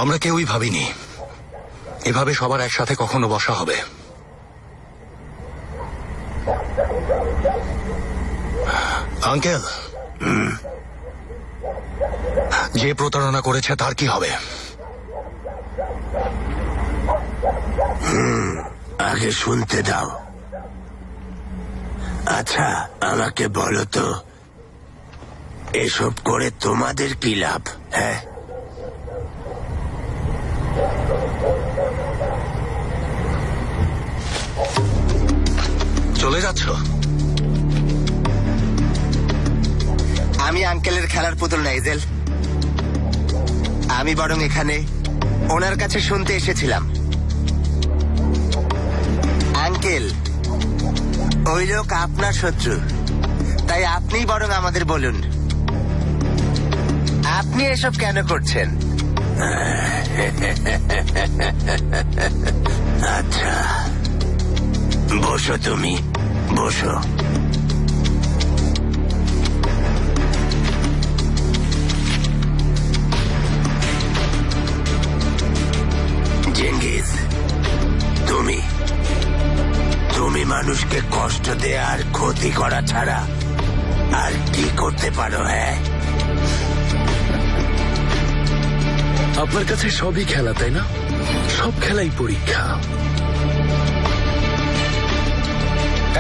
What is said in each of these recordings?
আমরা কেউই ভাবিনি এভাবে সবার একসাথে কখনো বসা হবে। আঙ্কেল, যে প্রতারণা করেছে তার কি হবে? আগে শুনতে দাও। আচ্ছা, আমাকে বলো তো, এসব করে তোমাদের কি লাভ? হ্যাঁ, চলে যাচ্ছ? আমি আঙ্কেলের খেলার পুতুল না এজেল। আমি বরং এখানে ওনার কাছে শুনতে এসেছিলাম। আঙ্কেল, ওই লোক আপনার শত্রু, তাই আপনিই বরং আমাদের বলুন, আপনি এসব কেন করছেন? আচ্ছা, বসো, তুমি বসো। জেঙ্গিস, তুমি মানুষকে কষ্ট দেয়া আর ক্ষতি করা ছাড়া আর কি করতে পারো? হ্যাঁ, আপনার কাছে সবই খেলা, তাই না? সব খেলাই পরীক্ষা।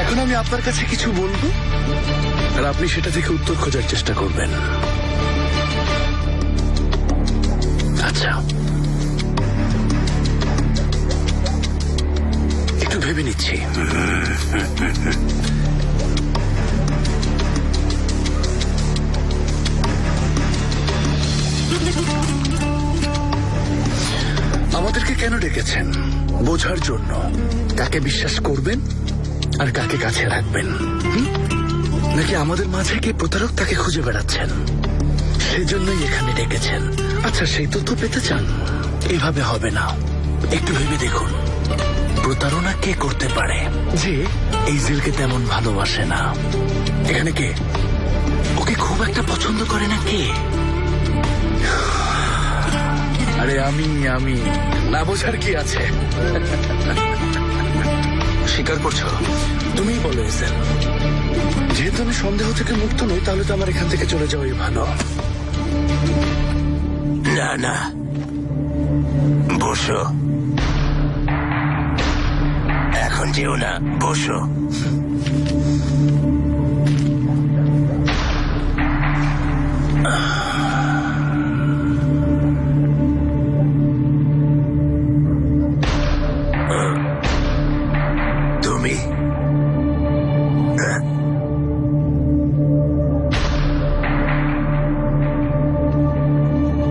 এখন আমি আপনার কাছে কিছু বলবো আর আপনি সেটা থেকে উত্তর খোঁজার চেষ্টা করবেন। আচ্ছা, একটু ভেবে নিচ্ছি। আমাদেরকে কেন ডেকেছেন? বোঝার জন্য কাকে বিশ্বাস করবেন আর কাকে কাছে রাখবেন, নাকি আমাদের মাঝে কে প্রতারক তাকে খুঁজে বেড়াচ্ছেন, সেজন্যই এখানে ডেকেছেন। আচ্ছা, সেই তথ্য পেতে চান? এভাবে হবে না, একটু ভেবে দেখুন। প্রতারণা কে করতে পারে? যে এইজেলকে তেমন ভালোবাসে না। এখানে কে ওকে খুব একটা পছন্দ করে না? কে? আরে আমি না বোঝার কি আছে? স্বীকার করছো? তুমিই বলো এজেল। যেহেতু আমি সন্দেহ থেকে মুক্ত নই, তাহলে তো আমার এখান থেকে চলে যাওয়াই ভালো। না না, বসো, এখন যেও না, বসো। তুমি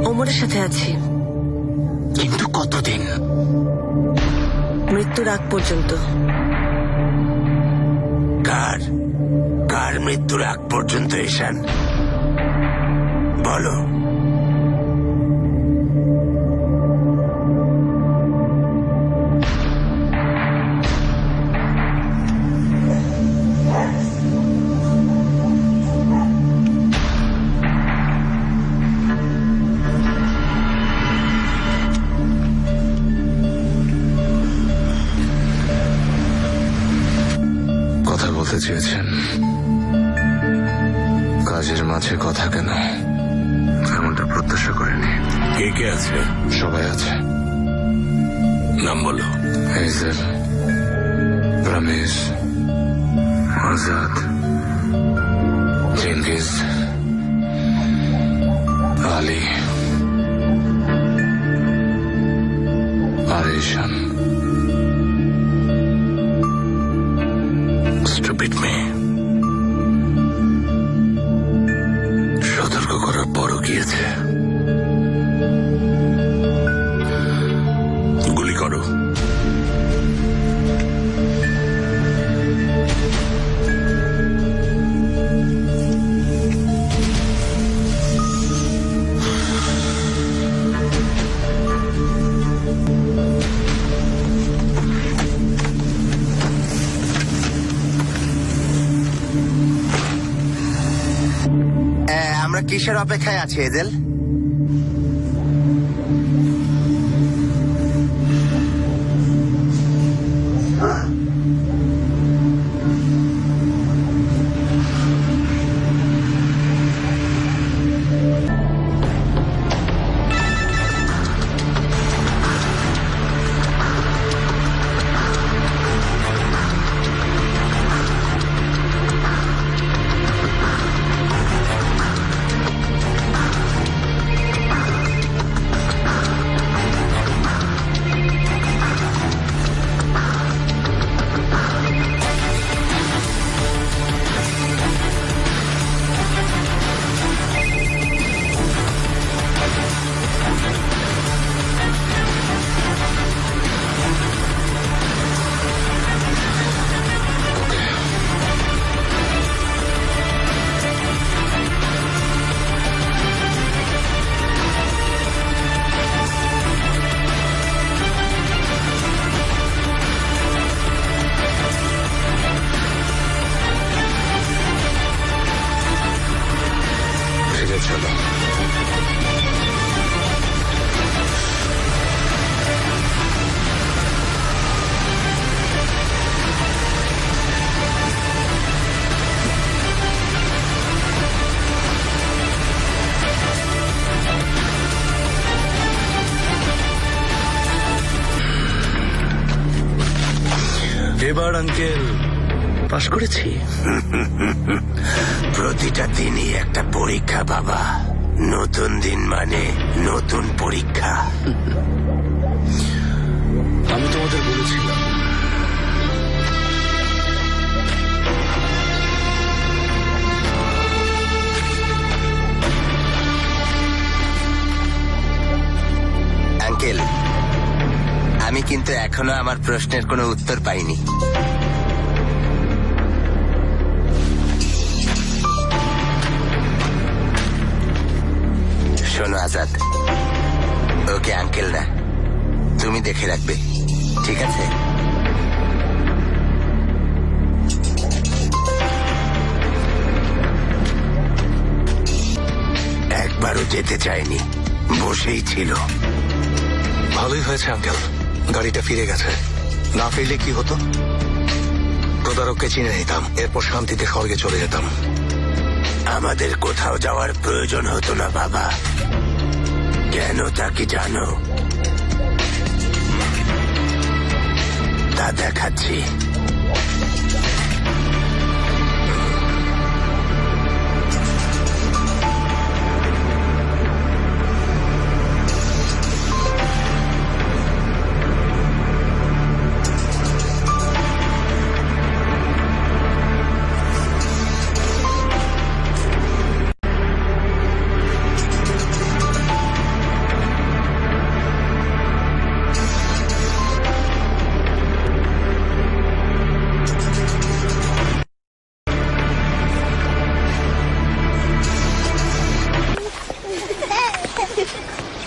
ওমরের সাথে আছি, কিন্তু কতদিন? মৃত্যুর আগ পর্যন্ত। কার মৃত্যুর আগ পর্যন্ত? ঈশান, বলো। কথা বলতে চেয়েছেন, কাজের মাঝে কথা কেন? এমনটা প্রত্যাশা করিনি। কে কে আছে? সবাই আছে। নাম বলো। এইজেল, রমেশ, আজাদ, চেঙ্গিজ, আলী আর ঈশান। স্টুপিড মেয়ে, সতর্ক করার পরও গিয়েছে। গুলি করো। আমরা কিসের অপেক্ষায় আছি এজেল? চলো। এবার আঙ্কেল পাশ করেছি। প্রতিটা দিনই একটা পরীক্ষা বাবা। নতুন দিন মানে নতুন পরীক্ষা। আমি তোমাদের বলেছিলাম আঙ্কেল, আমি কিন্তু এখনো আমার প্রশ্নের কোনো উত্তর পাইনি। শোনো আজাদ, ওকে আঙ্কেল না, তুমি দেখে রাখবে, ঠিক আছে? একবারও যেতে চায়নি, বসেই ছিল। ভালোই হয়েছে আঙ্কেল, গাড়িটা ফিরে গেছে। না ফিরলে কি হতো? প্রতারককে চিনে নিতাম, এরপর শান্তিতে স্বর্গে চলে যেতাম। আমাদের কোথাও যাওয়ার প্রয়োজন হতো না বাবা। কেন তা কি জানো? তা দেখাচ্ছি।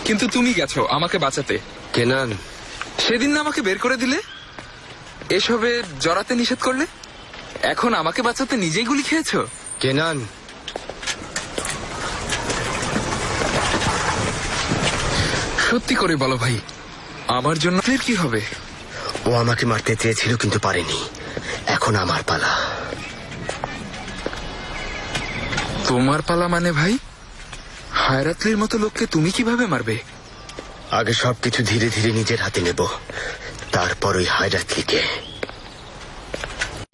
কিন্তু তুমি গেছো আমাকে বাঁচাতে। কেনান, সেদিন না আমাকে বের করে দিলে, এসবে জড়াতে নিষেধ করলে, এখন আমাকে বাঁচাতে নিজেই গুলি খেয়েছো। কেনান, সত্যি করে বলো ভাই, আমার জন্য ফের কি হবে? ও আমাকে মারতে চেয়েছিল কিন্তু পারেনি। এখন আমার পালা। তোমার পালা মানে ভাই? হায়রাতলির মতো লোককে তুমি কিভাবে মারবে? আগে সবকিছু ধীরে ধীরে নিজের হাতে নেব, তারপর ওই হায়রাতলিকে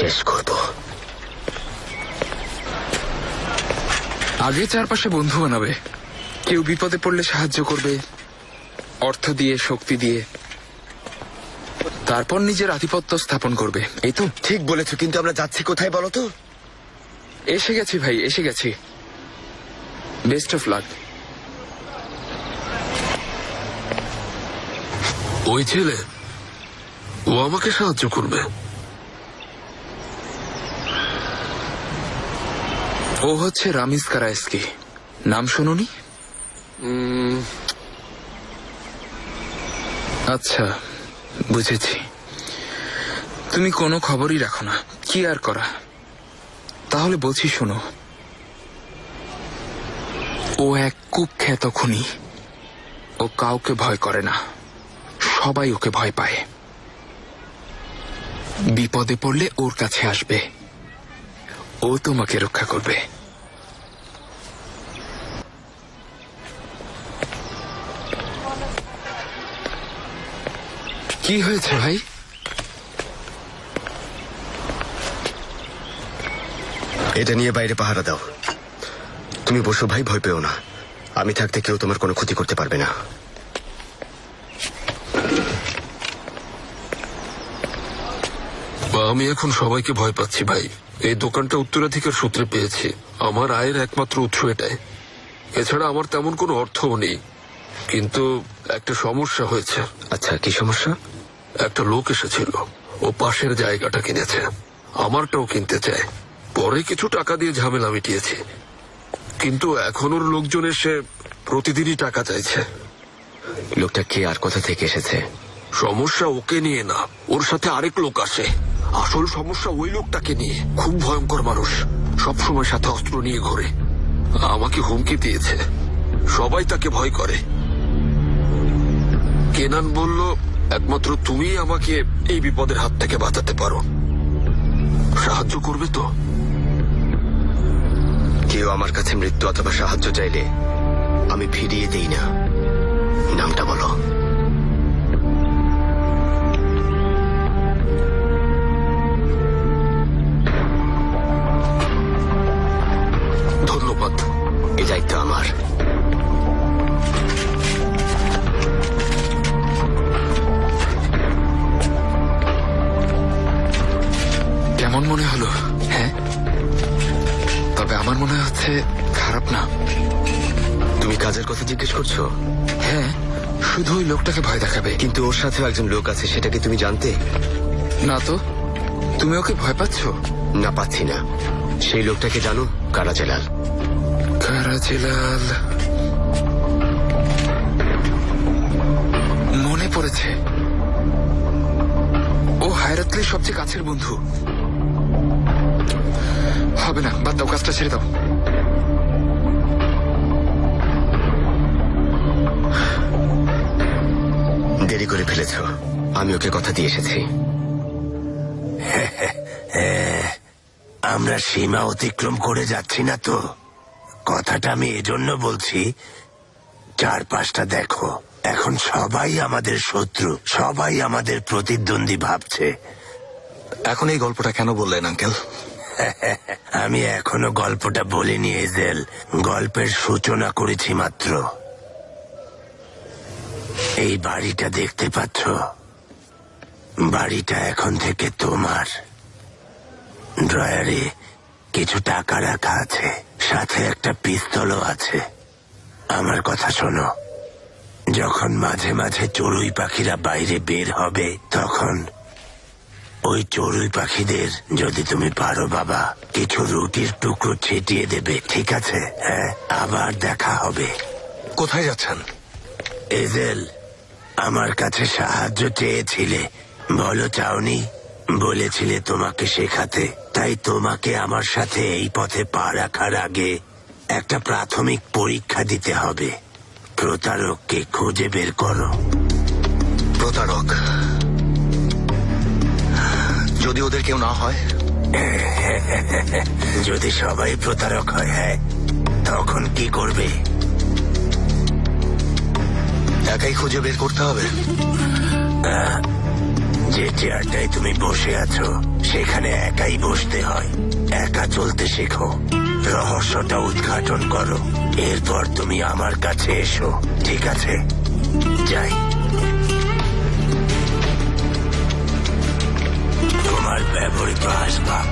শেষ করব। আগে চারপাশে বন্ধু বানাবে, কেউ বিপদে পড়লে সাহায্য করবে, অর্থ দিয়ে, শক্তি দিয়ে, তারপর নিজের আধিপত্য স্থাপন করবে, এই তো? ঠিক বলেছো, কিন্তু আমরা যাচ্ছি কোথায় বলো তো? এসে গেছি ভাই, এসে গেছি। Best of luck. ওই ছেলে, ও আমাকে সাহায্য করবে। ও হচ্ছে রামিজ কারাইস্কি, নাম শুনুনি? আচ্ছা, বুঝেছি। তুমি কোনো খবরই রাখো না, কি আর করা। তাহলে বলছি শোনো, ও এক কুখ্যাত খুনি। ও কাউকে ভয় করে না, সবাই ওকে ভয় পায়। বিপদে পড়লে ওর কাছে আসবে, ও তোমাকে রক্ষা করবে। কি হয়েছে ভাই? এটা নিয়ে বাইরে পাহারা দাও। তুমি বসো ভাই, ভয় পেও না। আমি থাকতে কেউ তোমার কোনো ক্ষতি করতে পারবে না। আমি এখন সবাইকে ভয় পাচ্ছি ভাই। এই দোকানটা উত্তরাধিকার সূত্রে পেয়েছি, আমার আয়ের একমাত্র উৎস এটাই। এছাড়া আমার তেমন কোনো অর্থও নেই। কিন্তু একটা সমস্যা হয়েছে। আচ্ছা, কি সমস্যা? একটা লোক এসেছিল, ও পাশের জায়গাটা কিনেছে, আমারটাও কিনতে চায়। পরে কিছু টাকা দিয়ে ঝামেলা মিটিয়েছি, কিন্তু এখন ওর লোকজন এসে প্রতিদিনই টাকা চাইছে। লোকটা কে আর কোথা থেকে এসেছে? সমস্যা ওকে নিয়ে না, ওর সাথে আরেক লোক আসে। আসল সমস্যা ওই লোকটাকে নিয়ে। খুব ভয়ঙ্কর মানুষ, সবসময় সাথে অস্ত্র নিয়ে ঘোরে। আমাকে হুমকি দিয়েছে। সবাই তাকে ভয় করে। কেনান বলল একমাত্র তুমিই আমাকে এই বিপদের হাত থেকে বাঁচাতে পারো। সাহায্য করবে তো? কেউ আমার কাছে মৃত্যু অথবা সাহায্য চাইলে আমি ফিরিয়ে দেই না। নামটা বলো। ধন্যবাদ। এই দায়িত্ব আমার। কেমন মনে হলো? হ্যাঁ, তবে আমার মনে হচ্ছে খারাপ না। তুমি কাজের কথা জিজ্ঞেস করছো? হ্যাঁ, শুধু ওই লোকটাকে ভয় দেখাবে। কিন্তু ওর সাথেও একজন লোক আছে, সেটা কি তুমি জানতে? না তো, তুমি ওকে ভয় পাচ্ছ? না, পাচ্ছি না। সেই লোকটাকে জানো? কারাজেলাল। কারাজেলাল, মনে পড়েছে। ও হায়রাতলির সবচেয়ে কাছের বন্ধু। হবে না, বাদ দাও, কাজটা ছেড়ে দাও। দেরি করে ফেলেছ। আমি ওকে কথা দিয়ে এসেছি। আমরা সীমা অতিক্রম করে যাচ্ছি না তো? কথাটা আমি এজন্য বলছি, চারপাশটা দেখো। এখন সবাই আমাদের শত্রু, সবাই আমাদের প্রতিদ্বন্দ্বী ভাবছে। এখন এই গল্পটা কেন বললেন আঙ্কেল? আমি এখনো গল্পটা বলিনি এজেল, গল্পের সূচনা করেছি মাত্র। এই বাড়িটা দেখতে পাচ্ছ? বাড়িটা এখন থেকে তোমার। ড্রয়ারে কিছু টাকা রাখা আছে, সাথে একটা পিস্তলও আছে। আমার কথা শোনো, যখন মাঝে মাঝে চড়ুই পাখিরা বাইরে বের হবে, তখন ওই চড়ুই পাখিদের যদি তুমি পারো বাবা, কিছু রুটির টুকরো ছিটিয়ে দেবে, ঠিক আছে? হ্যাঁ, আবার দেখা হবে। কোথায় যাচ্ছেন? এজেল, আমার কাছে সাহায্য চেয়েছিলে, বলো চাওনি? বলেছিলে তোমাকে শেখাতে, তাই তোমাকে আমার সাথে এই পথে পা রাখার আগে একটা প্রাথমিক পরীক্ষা দিতে হবে। প্রতারককে খুঁজে বের করো। প্রতারক? যদি ওদের কেউ না হয়? যদি সবাই প্রতারক হয়, হ্যাঁ, তখন কি করবে? একাই খুঁজে বের করতে হবে। যে চেয়ারটায় তুমি বসে আছো, সেখানে একাই বসতে হয়। একা চলতে শেখো, রহস্যটা উদ্ঘাটন করো, এরপর তুমি আমার কাছে এসো, ঠিক আছে? যাই। তোমার ব্যবহৃত আসবাব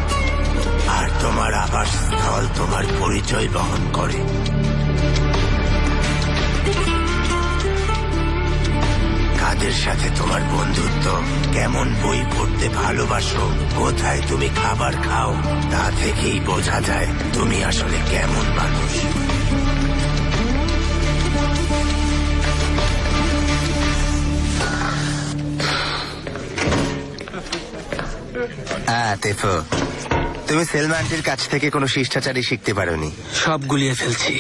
আর তোমার আবাসস্থল তোমার পরিচয় বহন করে। কাদের সাথে তোমার বন্ধুত্ব, কেমন বই পড়তে ভালোবাসো, কোথায় তুমি খাবার খাও, তা থেকেই বোঝা যায় তুমি আসলে কেমন মানুষ। তেফো, তুমি সেলমা আন্টির কাছ থেকে কোনো শিষ্টাচারী শিখতে পারোনি? সব গুলিয়ে ফেলছি।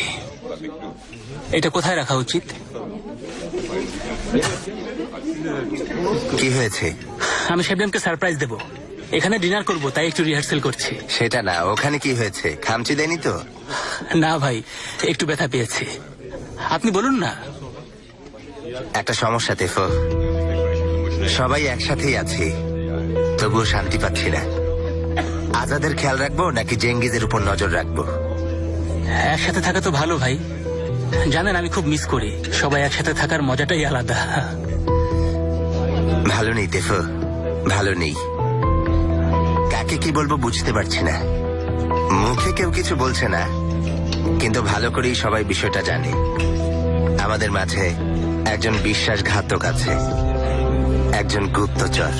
এটা কোথায় রাখা উচিত? কি হয়েছে? আমি শেবনামকে সারপ্রাইজ দেব, এখানে ডিনার করব, তাই একটু রিহার্সেল করছি। সেটা না, ওখানে কি হয়েছে? খামচি দেয়নি তো? না ভাই, একটু ব্যথা পেয়েছি। আপনি বলুন না। একটা সমস্যা তেফো, সবাই একসাথেই আছি, তবুও শান্তি পাচ্ছি না। আজাদের খেয়াল রাখবো নাকি জেঙ্গিজের উপর নজর রাখবো? একসাথে থাকা তো ভালো ভাই, জানেন আমি খুব মিস করি। সবাই একসাথে থাকার মজাটাই আলাদা। ভালো নেই তেফো, ভালো নেই। কাকে কি বলবো বুঝতে পারছি না। মুখে কেউ কিছু বলছে না, কিন্তু ভালো করেই সবাই বিষয়টা জানে। আমাদের মাঝে একজন বিশ্বাসঘাতক আছে, একজন গুপ্তচর।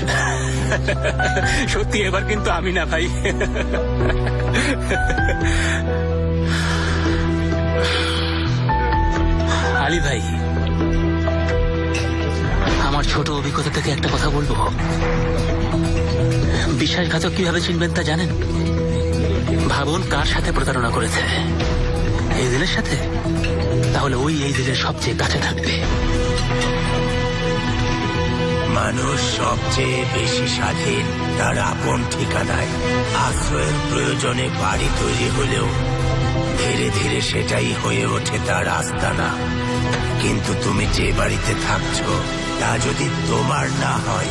সত্যি এবার কিন্তু আমি না ভাই। আলী ভাই, আমার ছোট অভিজ্ঞতা থেকে একটা কথা বলবো। বিশ্বাসঘাতক কিভাবে চিনবেন তা জানেন? ভাবুন কার সাথে প্রতারণা করেছে। এইজেলের সাথে? তাহলে ওই এইজেলের সবচেয়ে কাছে থাকবে। মানুষ সবচেয়ে বেশি স্বাধীন তার আপন ঠিকানায়। আশ্রয়ের প্রয়োজনে বাড়ি তৈরি হলেও ধীরে ধীরে সেটাই হয়ে ওঠে তার আস্তানা। কিন্তু তুমি যে বাড়িতে থাকছো তা যদি তোমার না হয়,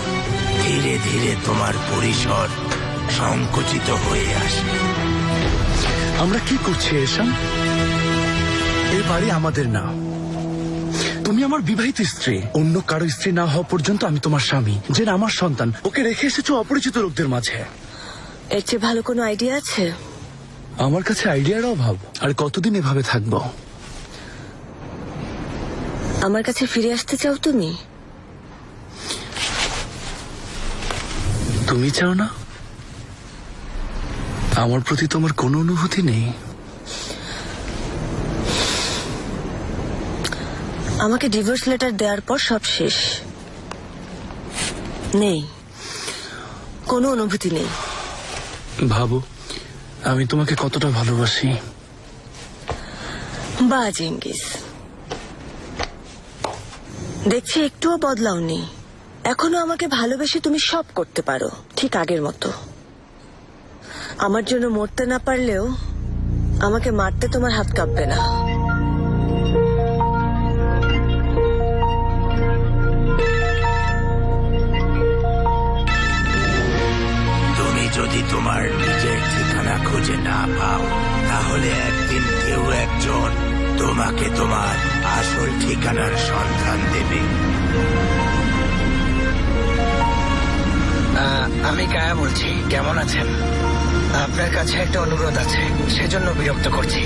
ধীরে ধীরে তোমার পরিসর সংকুচিত হয়ে আসে। আমরা কি করছি এসাম? এই বাড়ি আমাদের না। তুমি আমার বিবাহিত স্ত্রী। অন্য কারো স্ত্রী না হওয়া পর্যন্ত আমি তোমার স্বামী, যে আমার সন্তান। ওকে রেখে এসেছো অপরিচিত লোকদের মাঝে। এর চেয়ে ভালো কোনো আইডিয়া আছে? আমার কাছে আইডিয়ার অভাব। আর কতদিন এভাবে থাকবো? আমার কাছে ফিরে আসতে চাও তুমি? তুমি চাও না? আমার প্রতি তোমার কোনো অনুভূতি নেই? আমাকে ডিভোর্স লেটার দেওয়ার পর সব শেষ। নেই, কোনো অনুভূতি নেই। ভাবো আমি তোমাকে কতটা ভালোবাসি। বা চেঙ্গিস, দেখছি একটুও বদলাওনি। এখনো আমাকে ভালোবেসে তুমি সব করতে পারো, ঠিক আগের মতো। আমার জন্য মরতে না পারলেও আমাকে মারতে তোমার হাত কাঁপবে না। তুমি যদি তোমার নিজের ঠিকানা খুঁজে না পাও, তাহলে একদিন কেউ একজন তোমাকে তোমার আসল ঠিকানার সন্ধান দেবে। আমি কায়া বলছি। কেমন আছেন? আপনার কাছে একটা অনুরোধ আছে, সেজন্য বিরক্ত করছি।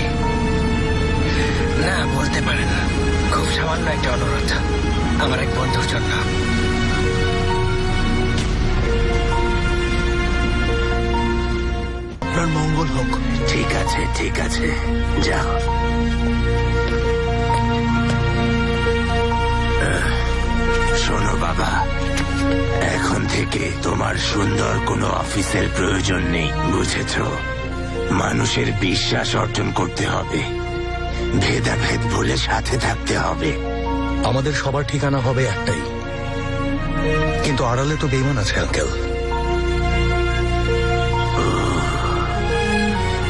না, বলতে পারেন। খুব সামান্য একটা অনুরোধ, আমার এক বন্ধুর জন্য। আপনার মঙ্গল হোক। ঠিক আছে, ঠিক আছে, যাও। শোনো বাবা, এখন থেকে তোমার সুন্দর কোনো অফিসের প্রয়োজন নেই, বুঝেছো? মানুষের বিশ্বাস অর্জন করতে হবে, ভেদাভেদ ভুলে সাথে থাকতে হবে। আমাদের সবার ঠিকানা হবে একটাই, কিন্তু আড়ালে তো বেইমান আছে আঙ্কেল।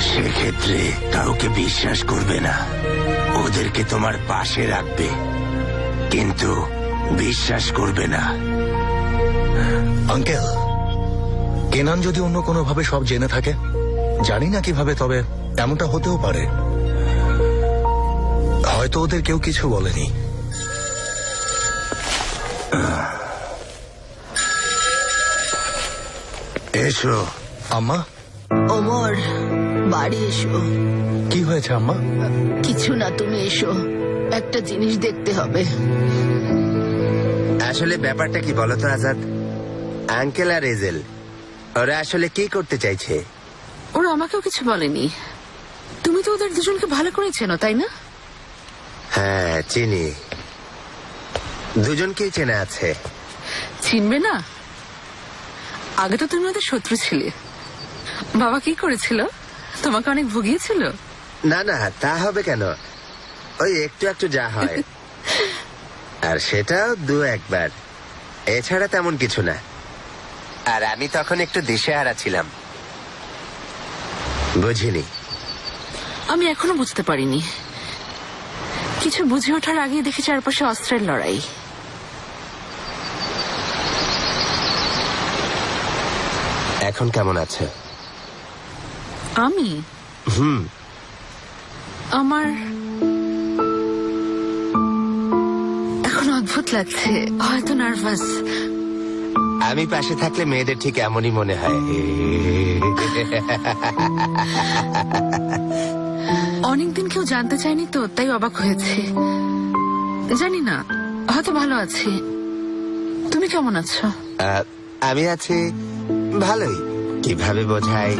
সেক্ষেত্রে কাউকে বিশ্বাস করবে না, ওদেরকে তোমার পাশে রাখবে, কিন্তু বিশ্বাস করবে না। আঙ্কেল, কেনান যদি অন্য কোনো ভাবে সব জেনে থাকে, জানি না কিভাবে, তবে এমনটা হতেও পারে। হয়তো ওদের কেউ কিছু বলেনি। এসো। আম্মা, ওমর, বাড়ি এসো। কি হয়েছে আম্মা? কিছু না, তুমি এসো, একটা জিনিস দেখতে হবে। আসলে ব্যাপারটা কি বলতো আজাদ? আঙ্কেল আর এজেল ওরা আসলে কি করতে চাইছে? ওরা আমাকেও কিছু বলেনি। তুমি তো ওদের দুজনকে ভালো করে চেনো, তাই না? হ্যাঁ, চিনি। দুজনকেই চেনা আছে। চিনবে না? আগে তো তুমি ওদের শত্রু ছিলে। বাবা কি করেছিল? তোমাকে অনেক ভুগিয়েছিল। না না, তা হবে কেন? ওই একটু একটু যা হয়, আর সেটাও দু একবার, এছাড়া তেমন কিছু না। আর আমি তখন একটু দিশেহারা ছিলাম, বুঝিনি। আমি এখনো বুঝতে পারিনি। কিছু বুঝে ওঠার আগে দেখি চারপাশে অস্ত্রের লড়াই। এখন কেমন আছে? আমি আমার এখন অদ্ভুত লাগছে, হয়তো নার্ভাস। আমি পাশে থাকলে মেয়েদের ঠিক এমনই মনে হয়। অনেকদিন কেউ জানতে চায়নি তো, তাই অবাক হয়েছে। জানি না, হয়তো ভালো আছি। তুমি কেমন আছো? আমি আছি ভালোই। কিভাবে বোঝাই?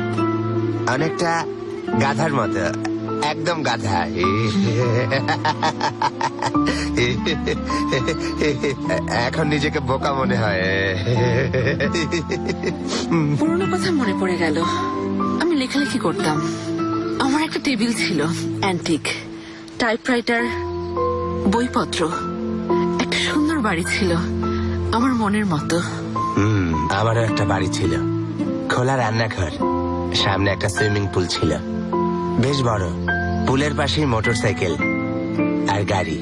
অনেকটা গাধার মতো, একদম গাধা। এখন নিজেকে বোকা মনে হয়। পুরোনো কথা মনে পড়ে গেল। আমি লেখালেখি করতাম। আমার একটা টেবিল ছিল, অ্যান্টিক। টাইপরাইটার, বইপত্র, একটা সুন্দর বাড়ি ছিল আমার মনের মতো। আমারও একটা বাড়ি ছিল, খোলা রান্নাঘর, সামনে একটা সুইমিং পুল ছিল, বেশ বড়। পুলের পাশেই মোটরসাইকেল আর গাড়ি,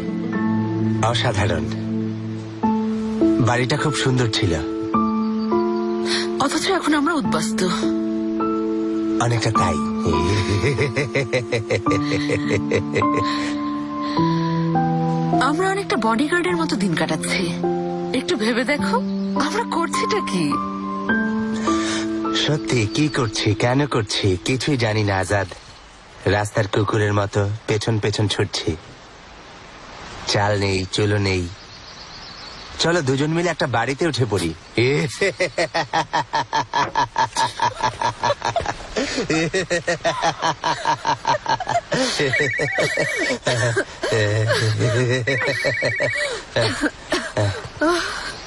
অসাধারণ। বাড়িটা খুব সুন্দর ছিল। অথচ এখন আমরা উদ্বাস্তু। অনেকটা তাই। আমরা অনেকটা বডিগার্ডের মতো দিন কাটাচ্ছি। একটু ভেবে দেখো আমরা করছিটা কি। সত্যি কি করছি, কেন করছি কিছুই জানি না আজাদ। রাস্তার কুকুরের মতো পেছন পেছন ছুটছি, চাল নেই চুলো নেই। চলো দুজন মিলে একটা বাড়িতে উঠে পড়ি।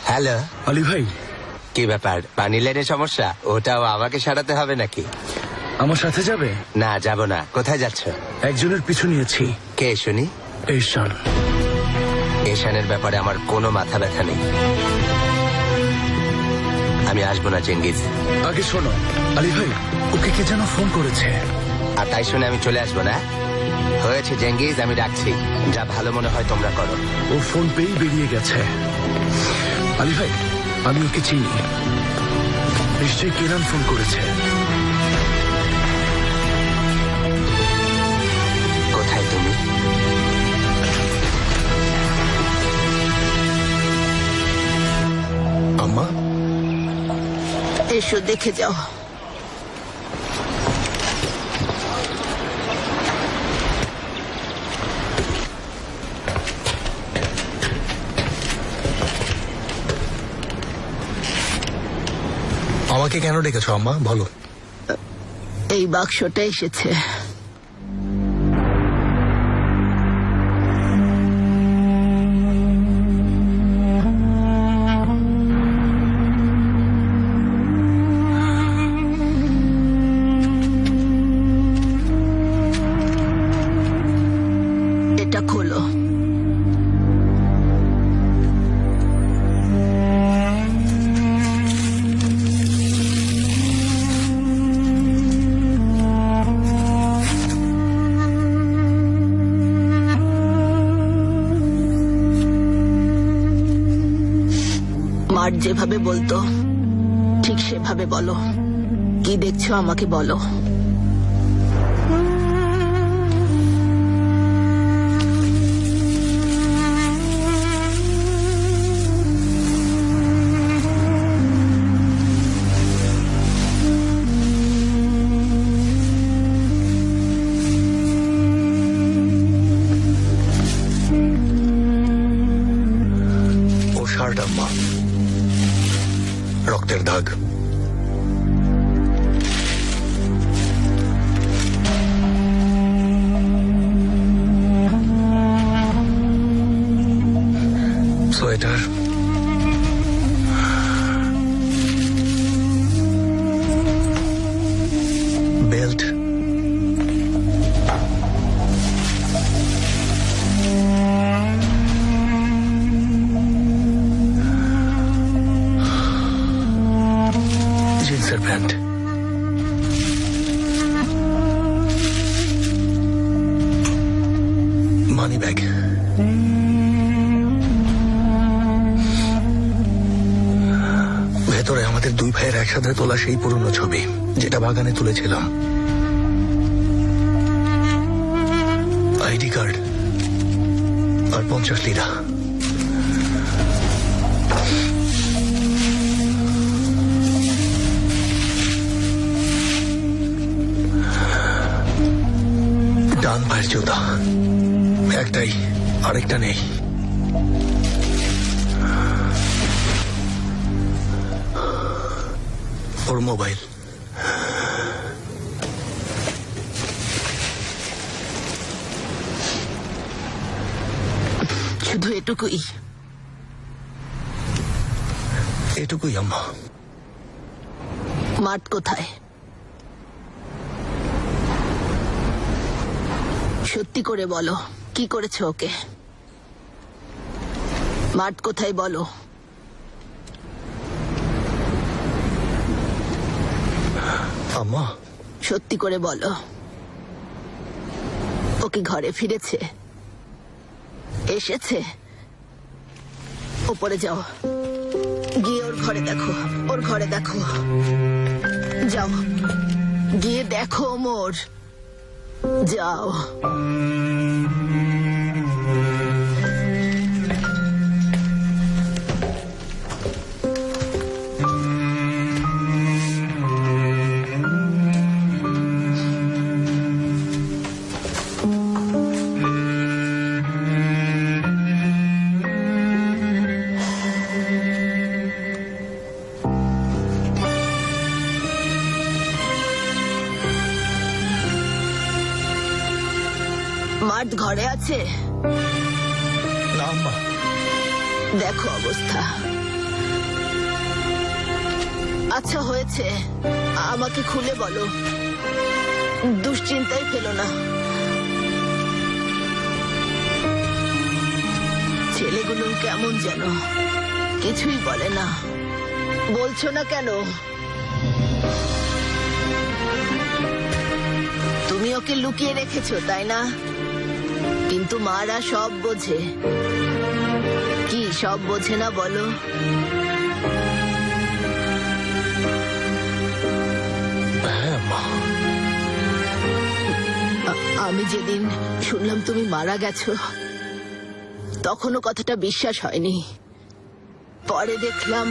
হ্যালো আলী ভাই, কি ব্যাপার, পানি লাইনের সমস্যা? ওটাও আমাকে সারাতে হবে নাকি? আমার সাথে যাবে? না, যাব না। কোথায় যাচ্ছ? একজনের পিছু নিয়েছি। কে শুনি? ঈশান। ঈশানের ব্যাপারে আমার কোনো মাথা ব্যথা নেই। আমি আসবো না চেঙ্গিজ। আগে শোনো আলী ভাই, ওকে কে যেন ফোন করেছে। আর তাই শুনে আমি চলে আসবো না? হয়েছে চেঙ্গিজ, আমি ডাকছি। যা ভালো মনে হয় তোমরা করো। ও ফোন পেয়েই বেরিয়ে গেছে। আলী ভাই, আমি ওকে চিনি। নিশ্চয়ই কিরণ ফোন করেছে। কোথায় তুমি? আম্মা, এসো দেখে যাও। আমাকে কেন ডেকেছো আম্মা, বলো। এই বাক্সটা এসেছে। এটা খোলো। মার যেভাবে বলতো ঠিক সেভাবে বলো। কি দেখছো আমাকে বলো। ও শার্ট আম্মা, রক্তের দাগ। সোয়েটার, বেল্ট, জিন্সের প্যান্ট, মানি ব্যাগ, ভেতরে আমাদের দুই ভাইয়ের একসাথে তোলা সেই পুরনো ছবি যেটা বাগানে তুলেছিলাম, আইডি কার্ড আর 50 লিরা। ডান পায়ের জুতা একটাই, আরেকটা নেই। ওর মোবাইল। শুধু এটুকুই। এটুকুই আম্মা। মাঠ কোথায়? সত্যি করে বলো। কি করেছো ওকে? মাঠ কোথায় বলো? আম্মা, সত্যি করে বলো। ওকে ঘরে ফিরেছে? এসেছে? উপরে যাও, গিয়ে ওর ঘরে দেখো, ওর ঘরে দেখো। যাও, গিয়ে দেখো মোর। যাও। মাঠ ঘরে আছে? না আম্মা। দেখো অবস্থা। আচ্ছা হয়েছে, আমাকে খুলে বলো, দুশ্চিন্তায় ফেলো না। ছেলেগুলো কেমন যেন, কিছুই বলে না। বলছো না কেন? তুমি ওকে লুকিয়ে রেখেছো তাই না? কিন্তু মারা সব বোঝে। কি সব বোঝে না বলো? হ্যাঁ মা। আমি যেদিন শুনলাম তুমি মারা গেছো, তখনও কথাটা বিশ্বাস হয়নি। পরে দেখলাম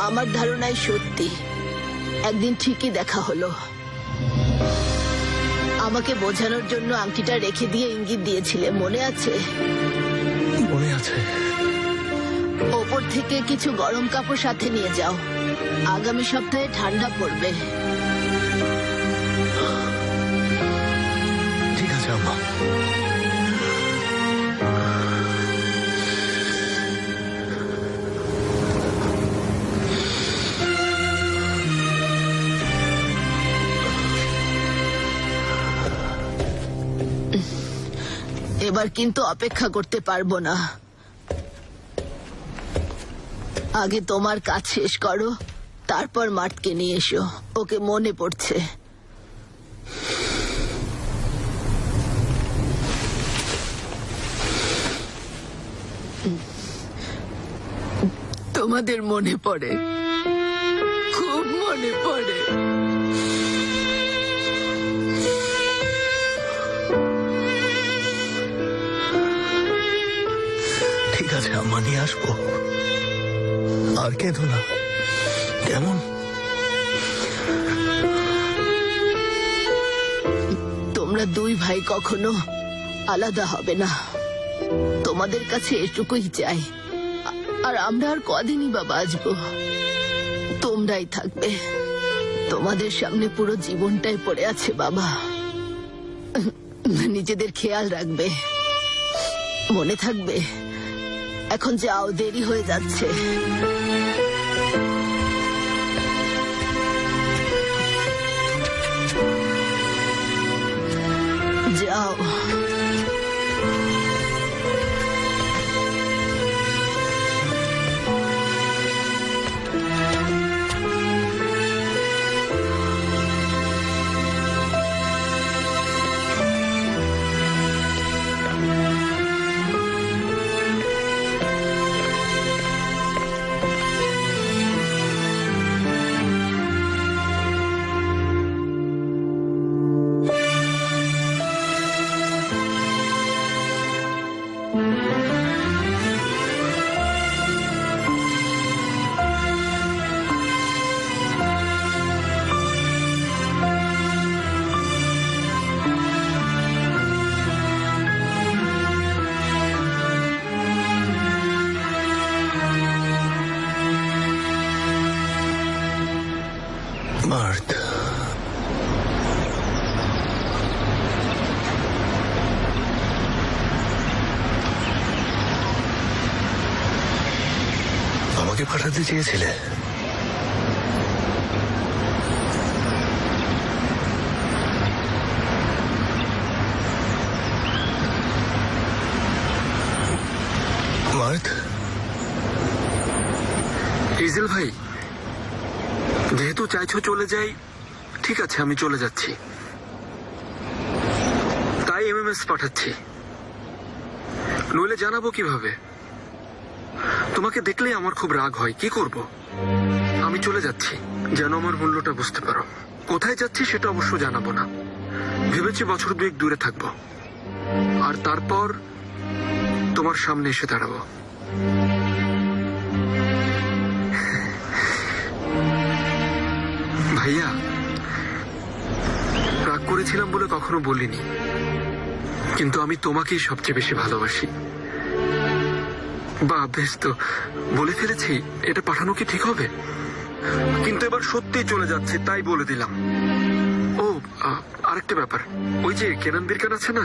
আমার ধারণাই সত্যি। একদিন ঠিকই দেখা হলো। আমাকে বোঝানোর জন্য আংটিটা রেখে দিয়ে ইঙ্গিত দিয়েছিলে, মনে আছে? মনে আছে। ওপর থেকে কিছু গরম কাপড় সাথে নিয়ে যাও, আগামী সপ্তাহে ঠান্ডা পড়বে। ঠিক আছে আম্মা। এবার কিন্তু অপেক্ষা করতে পারবো না। আগে তোমার কাজ শেষ করো, তারপর মাঠকে নিয়ে এসো। ওকে মনে পড়ছে। তোমাদের মনে পড়ে, খুব মনে পড়ে। ঠিক আছে আম্মা, নিয়ে আসবো। আর কেঁদো না, কেমন? তোমরা দুই ভাই কখনো আলাদা হবে না। তোমাদের কাছে এটুকুই চাই। আর আমরা আর কদিনই বা বাঁচবো। তোমরাই থাকবে। তোমাদের সামনে পুরো জীবনটাই পড়ে আছে বাবা। নিজেদের খেয়াল রাখবে, মনে থাকবে। এখন যাও, দেরি হয়ে যাচ্ছে। যাও। মার্থ, আমাকে পাঠাতে চেয়েছিলে? পার্থ, হিজেল ভাই, যেহেতু চাইছো চলে যাই, ঠিক আছে আমি চলে যাচ্ছি। তাই এমএমএস পাঠাচ্ছি, নইলে জানাবো কিভাবে? তোমাকে দেখলেই আমার খুব রাগ হয়, কি করব? আমি চলে যাচ্ছি, যেন আমার মূল্যটা বুঝতে পারো। কোথায় যাচ্ছি সেটা অবশ্য জানাবো না, ভেবেছি বছর দুয়েক দূরে থাকবো, আর তারপর তোমার সামনে এসে দাঁড়াবো। ভাইয়া, রাগ করেছিলাম বলে কখনো বলিনি, কিন্তু আমি তোমাকেই সবচেয়ে বেশি ভালোবাসি। বা বেশ, তো বলে ফেলেছি, এটা পাঠানো কি ঠিক হবে? কিন্তু এবার সত্যি চলে যাচ্ছে, তাই বলে দিলাম। ও, আরেকটা ব্যাপার, ওই যে কেনান বিরকান আছে না,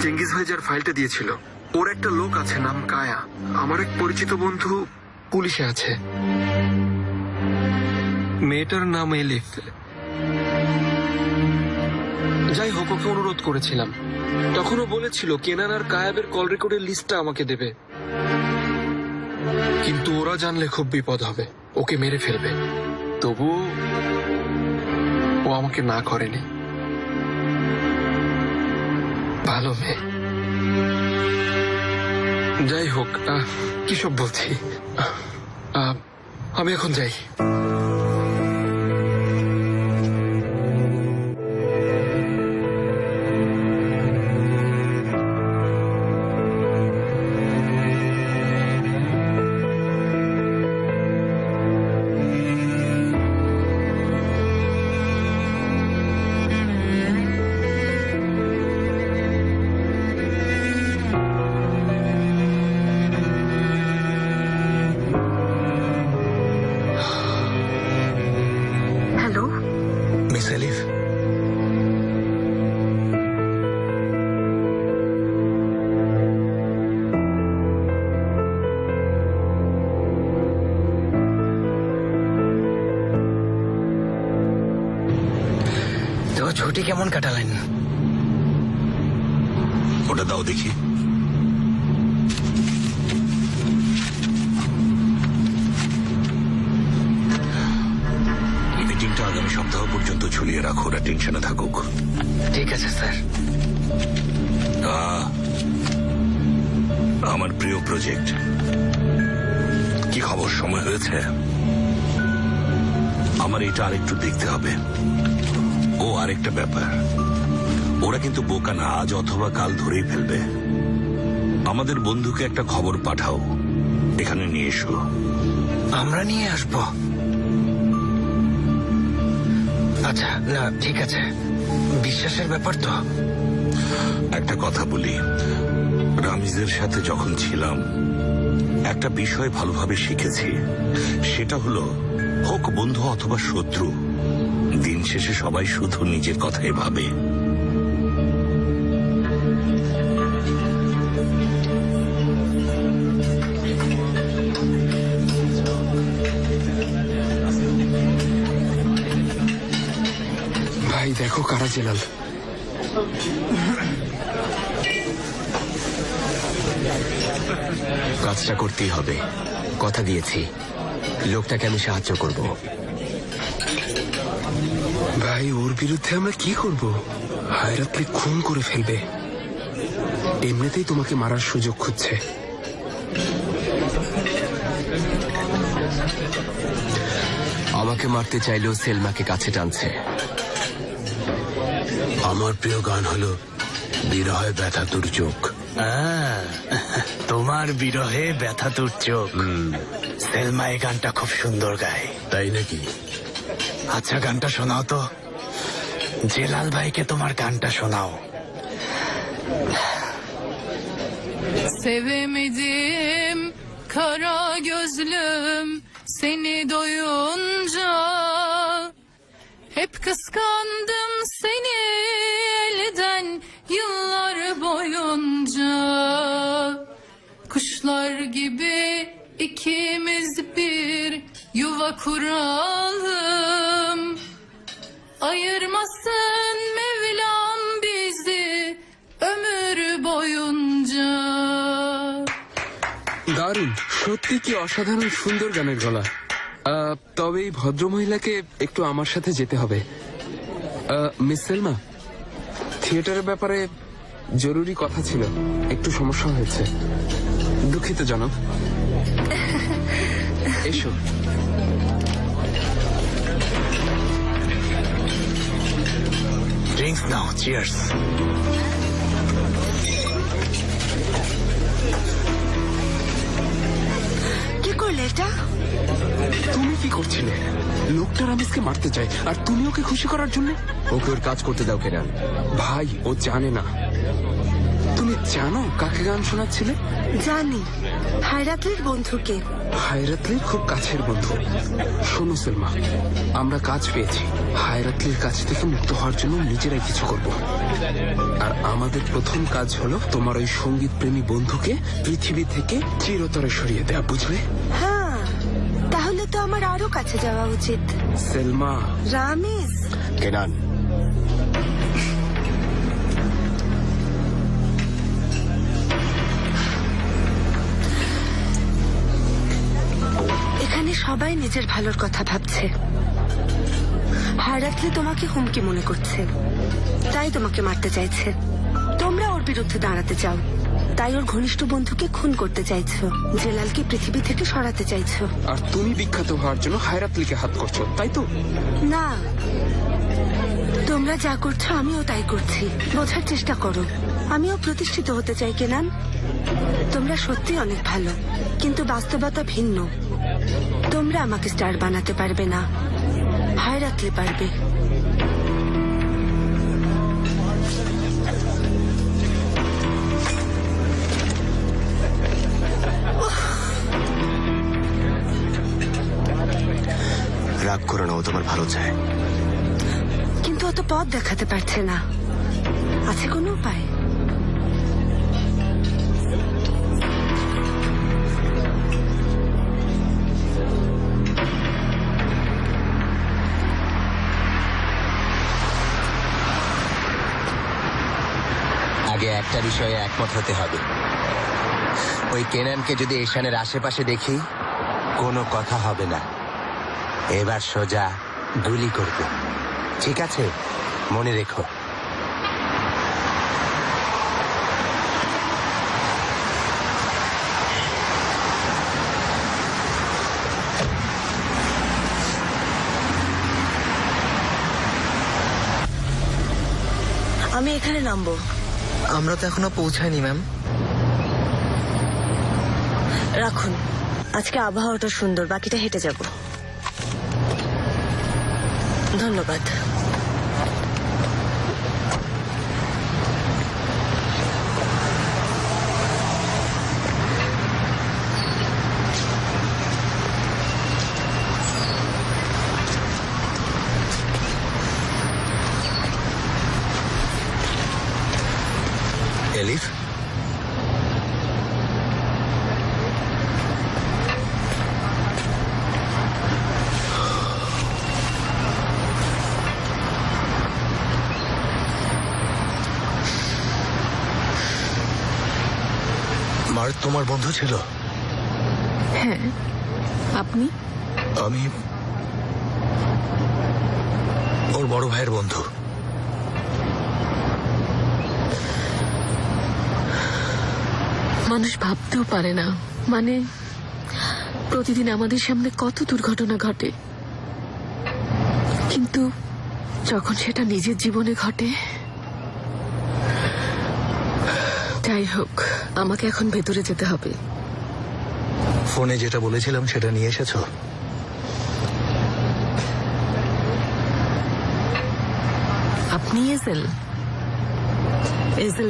চেঙ্গিজ ভাই যার ফাইলটা দিয়েছিল, ওর একটা লোক আছে নাম কায়া। আমার এক পরিচিত বন্ধু পুলিশে আছে, মেয়েটার নাম এলিফ। যাই হোক, ওকে অনুরোধ করেছিলাম, তখনও বলেছিল কেনান আর কায়াবের কল রেকর্ডের লিস্টটা আমাকে দেবে, কিন্তু ওরা জানলে খুব বিপদ হবে, ওকে মেরে ফেলবে। তবু ও আমাকে না করেনি, ভালো মেয়ে। যাই হোক, কি সব বলছি, আমি এখন যাই। হ্যালো, মিস এলিফ, তো ছুটি কেমন কাটালেন? ওটা দাও দেখি। মিটিংটা আগামী সপ্তাহ পর্যন্ত ঝুলিয়ে রাখো, ওরা টেনশনে থাকুক। ঠিক আছে স্যার। আমার প্রিয় প্রজেক্ট, কি খবর? সময় হয়েছে? আমার এটা আরেকটু দেখতে হবে। ও, আরেকটা ব্যাপার, ওরা কিন্তু বোকা না, আজ অথবা কাল ধরেই ফেলবে। আমাদের বন্ধুকে একটা খবর পাঠাও, এখানে নিয়ে এসো। আমরা নিয়ে আসবো? আচ্ছা, না ঠিক আছে, বিশ্বাসের ব্যাপার তো। একটা কথা বলি, রামিজের সাথে যখন ছিলাম একটা বিষয় ভালোভাবে শিখেছি, সেটা হলো হোক বন্ধু অথবা শত্রু, দিন শেষে সবাই শুধু নিজের কথাই ভাবে। ভাই দেখো কারা জেলাল। কাজটা করতেই হবে, কথা দিয়েছি, লোকটাকে আমি সাহায্য করব। ভাই ওর বিরুদ্ধে আমরা কি করব? হায়রাতকে খুন করে ফেলবে, এমনিতেই তোমাকে মারার সুযোগ খুঁজছে। আমাকে মারতে চাইলেও সেলমাকে কাছে টানছে। আমার প্রিয় গান হলো বিরহে ব্যথা তোর চোখ। তোমার বিরহে ব্যথা তোর চোখ, সেলমা এই গানটা খুব সুন্দর গায়। তাই নাকি? আচ্ছা, গানটা শোনাও তো, জেলাল ভাইকে তোমার গানটা শোনাও। Sevemedim kara gözlüm seni doyunca, hep kıskandım seni elden yıllar boyunca. Kuşlar gibi ikimiz bir yuva kuralım, ayırmasın Mevlam bizi ömür boyunca. দারুণ, সত্যি কি অসাধারণ সুন্দর গানের গলা। তবে এই ভদ্রমহিলাকে একটু আমার সাথে যেতে হবে। মিস সেলমা, থিয়েটারের ব্যাপারে জরুরি কথা ছিল, একটু সমস্যা হয়েছে। দুঃখিত জনাব। এসো। ড্রিঙ্কস নাও, চিয়ার্স। কি করলে এটা? তুমি কি করছিলে? লোকটা রামিসকে মারতে চায় আর তুমি ওকে খুশি করার জন্য? ওকে ওর কাজ করতে দাও কেনান। ভাই, ও জানে না। তুমি জানো কাকে গান শোনাচ্ছিলে? জানি, হায়রাতলির বন্ধুকে। হায়রাতলির খুব কাছের বন্ধু। শোনো সেলমা, আমরা কাজ পেয়েছি। হায়রাতলির কাছ থেকে মুক্ত হওয়ার জন্য নিজেরাই কিছু করব। আর আমাদের প্রথম কাজ হলো তোমার ওই সঙ্গীত প্রেমী বন্ধুকে পৃথিবী থেকে চিরতরে সরিয়ে দেয়া, বুঝলে? হ্যাঁ, তাহলে তো আমার আরো কাছে যাওয়া উচিত। সেলমা। রামিস। কেনান, এখানে সবাই নিজের ভালোর কথা ভাবছে। হায়রাতলি তোমাকে হুমকি মনে করছে, তাই তোমাকে মারতে চাইছে। তোমরা ওর বিরুদ্ধে দাঁড়াতে চাও, তাই ওর ঘনিষ্ঠ বন্ধুকে খুন করতে চাইছো। জেলালকে পৃথিবী থেকে সরাতে চাইছো। আর তুমি বিখ্যাত হওয়ার জন্য হায়রাতলিকে হাত করছো, তাই তো? না, তোমরা যা করছো আমিও তাই করছি। বোঝার চেষ্টা করো, আমিও প্রতিষ্ঠিত হতে চাই কেনান। তোমরা সত্যি অনেক ভালো, কিন্তু বাস্তবতা ভিন্ন। তোমরা আমাকে স্টার বানাতে পারবে না, হায়রাতলি পারবে। রাগ করো না, ও তোমার ভালো চায়। কিন্তু অত পথ দেখাতে পারছে না। আছে কোনো উপায়? আগে একটা বিষয়ে একমত হতে হবে। ওই কেনানকে যদি এশানের আশেপাশে দেখি, কোনো কথা হবে না। এবার সোজা গুলি করব, ঠিক আছে? মনে রেখো। আমি এখানে নামবো। আমরা তো এখনো পৌঁছাইনি ম্যাম। রাখুন, আজকে আবহাওয়াটা সুন্দর, বাকিটা হেঁটে যাব। ধন্যবাদ। এলিফ, মার্ক তোমার বন্ধু ছিল? হ্যাঁ, আপনি? আমি ওর বড় ভাইয়ের বন্ধু। মানুষ ভাবতেও পারে না, মানে প্রতিদিন আমাদের সামনে কত দুর্ঘটনা ঘটে, কিন্তু যখন সেটা নিজের জীবনে ঘটে। যাই হোক, আমাকে এখন ভেতরে যেতে হবে। ফোনে যেটা বলেছিলাম সেটা নিয়ে এসেছো? আপনি এজেল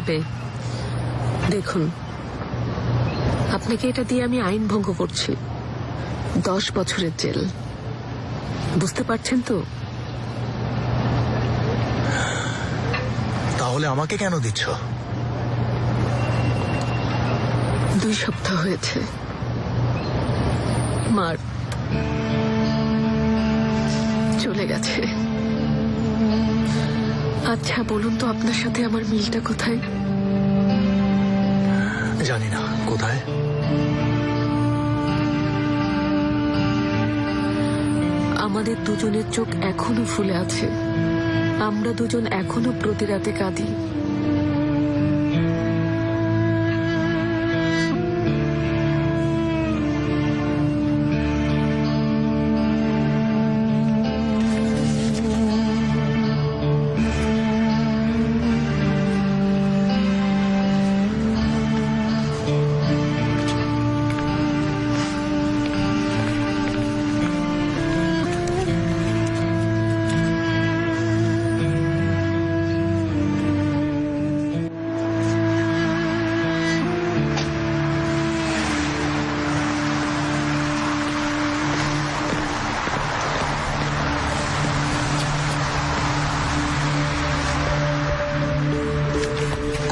বে, দেখুন, আপনাকে এটা দিয়ে আমি আইন ভঙ্গ করছি। 10 বছরের জেল, বুঝতে পারছেন তো? তাহলে আমাকে কেন দিচ্ছ? 2 সপ্তাহ হয়েছে মার চলে গেছে। আচ্ছা বলুন তো, আপনার সাথে আমার মিলটা কোথায়? জানি না কোথায়। আমাদের দুজনের চোখ এখনো ফুলে আছে। আমরা দুজন এখনো প্রতি রাতে কাঁদি।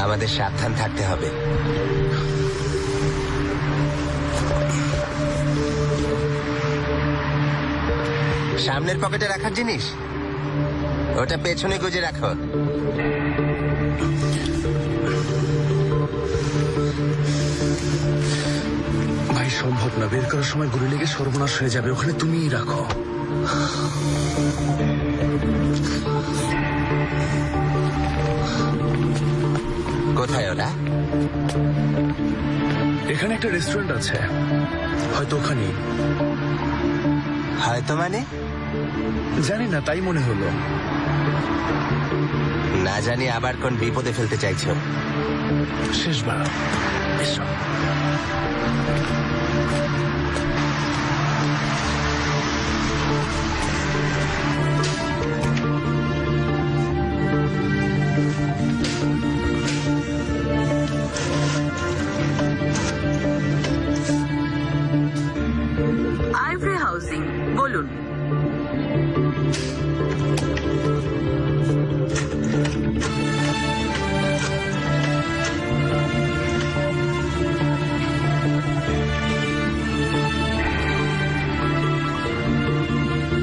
আমাদের সাবধান থাকতে হবে। সামনের পকেটে রাখার জিনিস ওটা পেছনে গুজে রাখো। ভাই সম্ভব না, বের করার সময় গুলি লেগে সর্বনাশ হয়ে যাবে। ওখানে তুমিই রাখো। কোথায় ওরা? এখানে একটা রেস্টুরেন্ট আছে, হয়তো ওখানেই। হয়তো মানে? জানি না, তাই মনে হলো। না জানি আবার কোন বিপদে ফেলতে চাইছো। শেষবার এসো। আইভরি হাউজিং, বলুন।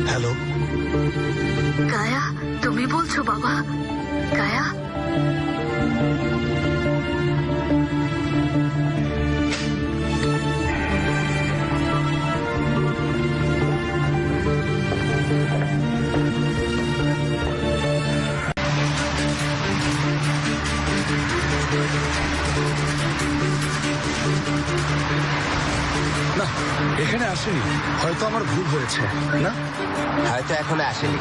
হ্যালো, কায়া, তুমি বলছো বাবা? কায়া, না, এখানে আসেনি। হয়তো আমার ভুল হয়েছে। না, হয়তো এখনো আসেনি,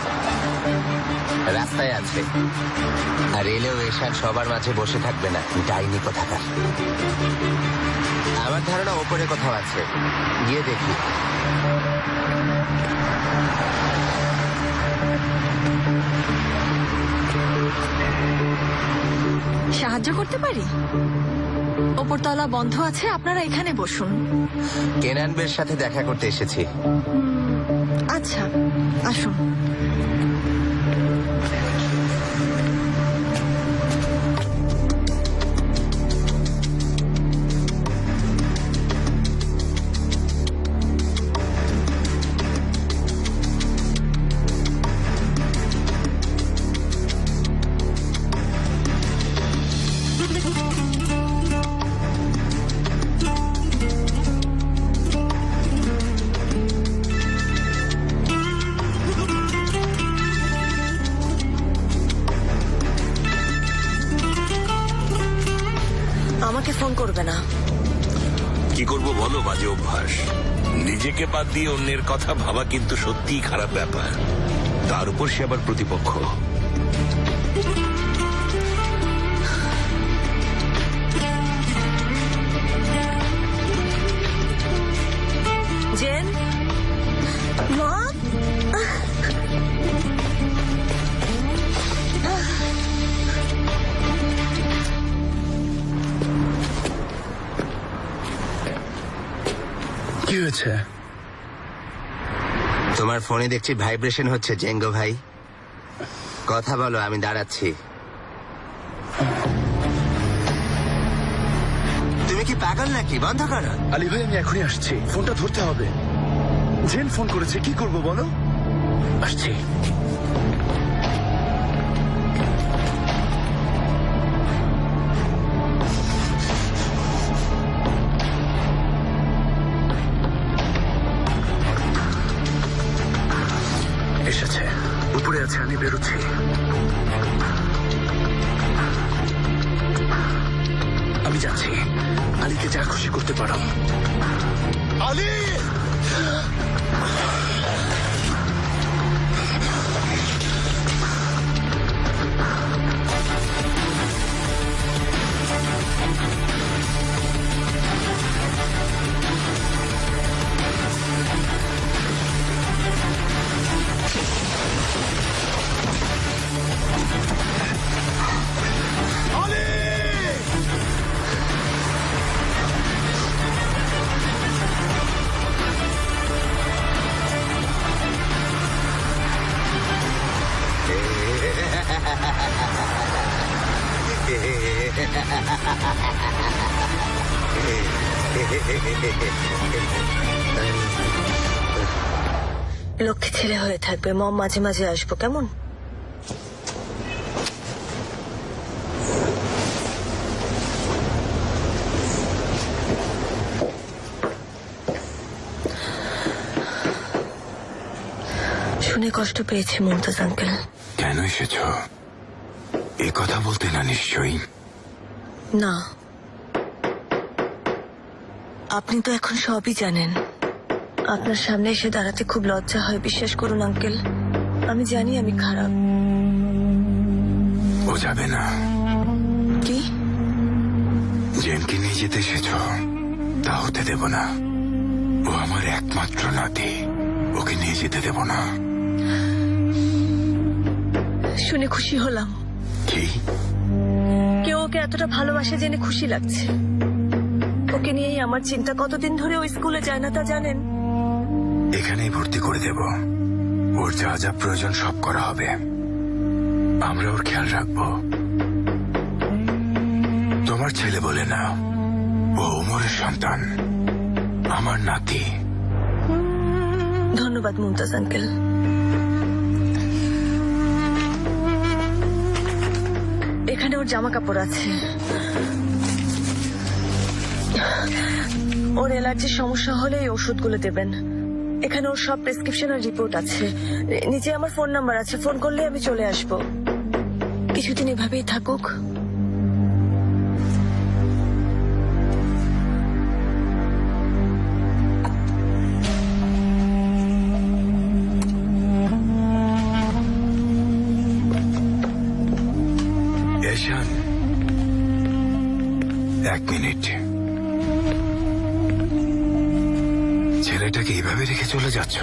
রাস্তায় আছে। আর এলেও এসার সবার মাঝে বসে থাকবে না, ডাইনি কোথাকার। আমার ধারণা ওপরে কোথাও আছে, গিয়ে দেখি। সাহায্য করতে পারি? ওপরতলা বন্ধ আছে, আপনারা এখানে বসুন। কেনান বের সাথে দেখা করতে এসেছি। আচ্ছা, আসুন। আমাকে ফোন করবে না। কি করব বলো, বাজে অভ্যাস। নিজেকে বাদ দিয়ে অন্যের কথা ভাবা কিন্তু সত্যিই খারাপ ব্যাপার। তার উপর সে আবার প্রতিপক্ষ। জেন, মা, কি হয়েছে? তোমার ফোনে দেখছি ভাইব্রেশন হচ্ছে। জেঙ্গো ভাই, কথা বলো, আমি দাঁড়াচ্ছি। তুমি কি পাগল নাকি? বন্ধ করো। আলী ভাই, আমি এখনই আসছি। ফোনটা ধরতে হবে। জেন ফোন করেছে, কি করব বলো? আসছি। বেরোচ্ছি। আমি যাচ্ছি, আলীকে যা খুশি করতে পারো। আলী! লক্ষ্মী ছেলে হয়ে থাকবে, মম মাঝে মাঝে আসবো, কেমন? শুনে কষ্ট পেয়েছি মুমতাজ আঙ্কেল। কেন এসেছ? এ কথা বলতে না নিশ্চয়ই। না, আপনি তো এখন সবই জানেন। আপনার সামনে এসে দাঁড়াতে খুব লজ্জা হয়, বিশ্বাস করুন আঙ্কেল। আমি জানি আমি খারাপ। ও যাবে না। কি? জেনকে নিয়ে যেতে এসেছ, তা হতে দেব না। ও আমার একমাত্র নাতি, ওকে নিয়ে যেতে দেব না। শুনে খুশি হলাম। কি? কেউ ওকে এতটা ভালোবাসে জেনে খুশি লাগছে। ওকে নিয়েই আমার চিন্তা। কতদিন ধরে ওই স্কুলে যায় না তা জানেন? এখানেই ভর্তি করে দেব। ওর যা যা প্রয়োজন সব করা হবে। আমরা ওর খেয়াল রাখবো। তোমার ছেলে বলে না, ও ওমরের সন্তান, আমার নাতি। ধন্যবাদ মুমতাজ আঙ্কেল। এখানে ওর জামা কাপড় আছে। ওর অ্যালার্জির সমস্যা হলে এই ওষুধগুলো দেবেন। এখানে ওর সব প্রেসক্রিপশন আর রিপোর্ট আছে। নিচে আমার ফোন নাম্বার আছে, ফোন করলে আমি চলে আসব। কিছুদিন এভাবেই থাকুক। এশান, এক মিনিট। ছেলেটাকে এইভাবে রেখে চলে যাচ্ছ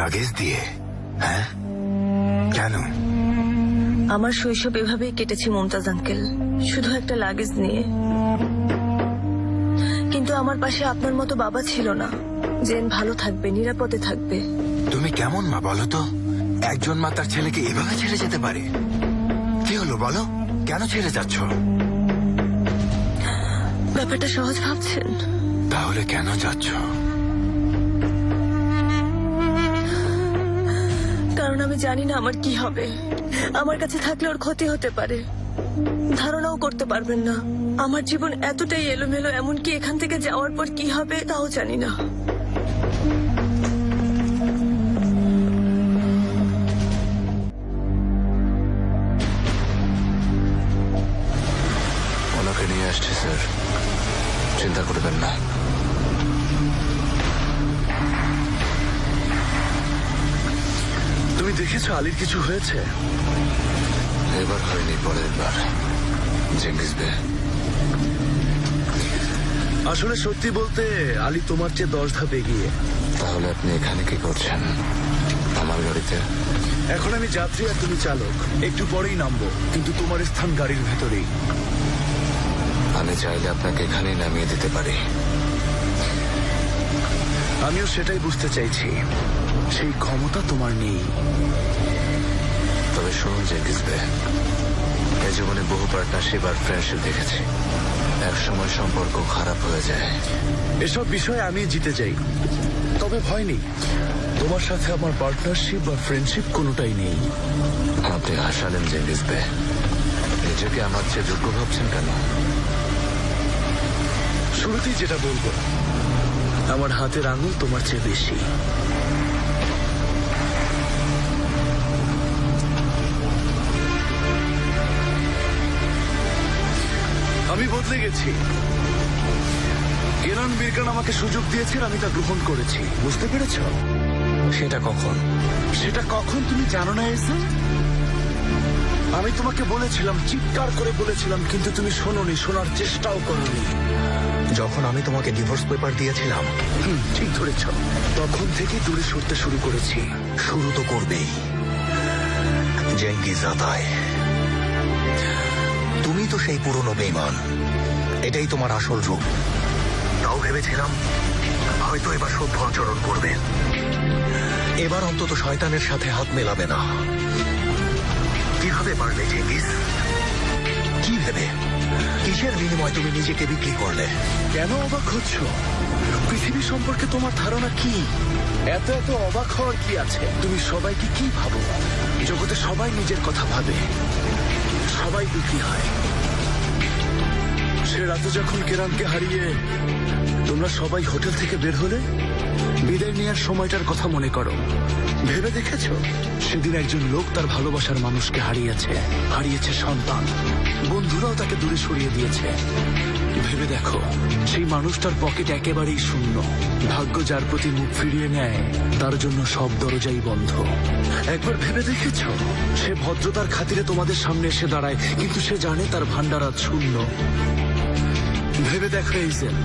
লাগেজ দিয়ে? হ্যাঁ, কেন? আমার শৈশব এভাবেই কেটেছে মুমতাজ আঙ্কেল, শুধু একটা লাগেজ নিয়ে। কিন্তু আমার পাশে আপনার মতো বাবা ছিল না। জেন ভালো থাকবে, নিরাপদে থাকবে। তুমি কেমন মা বলো তো? একজন মা তার ছেলেকে এভাবে ছেড়ে যেতে পারে? কি হলো বলো, কেন ছেড়ে যাচ্ছ? ব্যাপারটা সহজ ভাবছেন? তাহলে কেন যাচ্ছ? কারণ আমি জানি না আমার কি হবে। আমার কাছে থাকলে ওর ক্ষতি হতে পারে, ধারণাও করতে পারবেন না। আমার জীবন এতটাই এলোমেলো, এমনকি এখান থেকে যাওয়ার পর কি হবে তাও জানি না। ওনাকে নিয়ে আসছি স্যার, চিন্তা করবেন না। তুমি দেখেছো আলীর কিছু হয়েছে? এবার হয়নি, পরের বার। জেঙ্গিস বে, আসলে সত্যি বলতে আলী তোমার চেয়ে 10 ধাপ এগিয়ে। তাহলে আপনি এখানে কি করছেন আমার গাড়িতে? এখন আমি যাত্রী আর তুমি চালক। একটু পরেই নামবো, কিন্তু তোমার স্থান গাড়ির ভেতরেই। আমি চাইলে আপনাকে এখানেই নামিয়ে দিতে পারি। আমিও সেটাই বুঝতে চাইছি, সেই ক্ষমতা তোমার নেই। তবে শুনুন জেঙ্গিস বে, এই জীবনে বহু পার্টনারশিপ আর ফ্রেন্ডশিপ দেখেছি। এক সময় সম্পর্ক খারাপ হয়ে যায়। এসব বিষয়ে আমি জিতে যাই, তবে ভয় নেই। তোমার সাথে আমার পার্টনারশিপ বা ফ্রেন্ডশিপ কোনোটাই নেই। আপনি হাসালেন জেঙ্গিস বে। নিজেকে আমার চেয়ে যোগ্য ভাবছেন কেন? শুরুতেই যেটা বলবো, আমার হাতের আঙুল তোমার চেয়ে বেশি। আমি বদলে গেছি। কেরান বিরকান আমাকে সুযোগ দিয়েছে, আমি তা গ্রহণ করেছি। বুঝতে পেরেছ? সেটা কখন? সেটা কখন তুমি জানো না এসে? আমি তোমাকে বলেছিলাম, চিৎকার করে বলেছিলাম, কিন্তু তুমি শোনোনি, শোনার চেষ্টাও করোনি। যখন আমি তোমাকে ডিভোর্স পেপার দিয়েছিলাম। ঠিক ধরেছ। তখন থেকে দূরে সরতে শুরু করেছি। শুরু তো করবেই। জেঙ্গিজ আতায়, তুমি তো সেই পুরনো বেঈমান। এটাই তোমার আসল রূপ। তাও ভেবেছিলাম হয়তো এবার সভ্য আচরণ করবে, এবার অন্তত শয়তানের সাথে হাত মেলাবে না। কিভাবে পারলে জেঙ্গিজ? কি ভেবে? কিসের বিনিময়ে তুমি নিজেকে বিক্রি করলে? কেন অবাক হচ্ছ? পৃথিবী সম্পর্কে তোমার ধারণা কি? এত এত অবাক হওয়ার কি আছে? তুমি সবাইকে কি ভাবো? জগতে সবাই নিজের কথা ভাবে, সবাই বিক্রি হয়। সে রাতে যখন কেরানকে হারিয়ে তোমরা সবাই হোটেল থেকে বের হলে, বিদায় নেওয়ার সময়টার কথা মনে করো। ভেবে দেখেছ সেদিন একজন লোক তার ভালোবাসার মানুষকে হারিয়েছে সন্তান, বন্ধুরাও তাকে দূরে সরিয়ে দিয়েছে। ভেবে দেখো সেই মানুষটার পকেট একেবারেই শূন্য। ভাগ্য যার প্রতি মুখ ফিরিয়ে নেয় তার জন্য সব দরজাই বন্ধ। একবার ভেবে দেখেছ সে ভদ্রতার খাতিরে তোমাদের সামনে এসে দাঁড়ায়, কিন্তু সে জানে তার ভান্ডার আজ শূন্য। ভেবে দেখো এইজেল,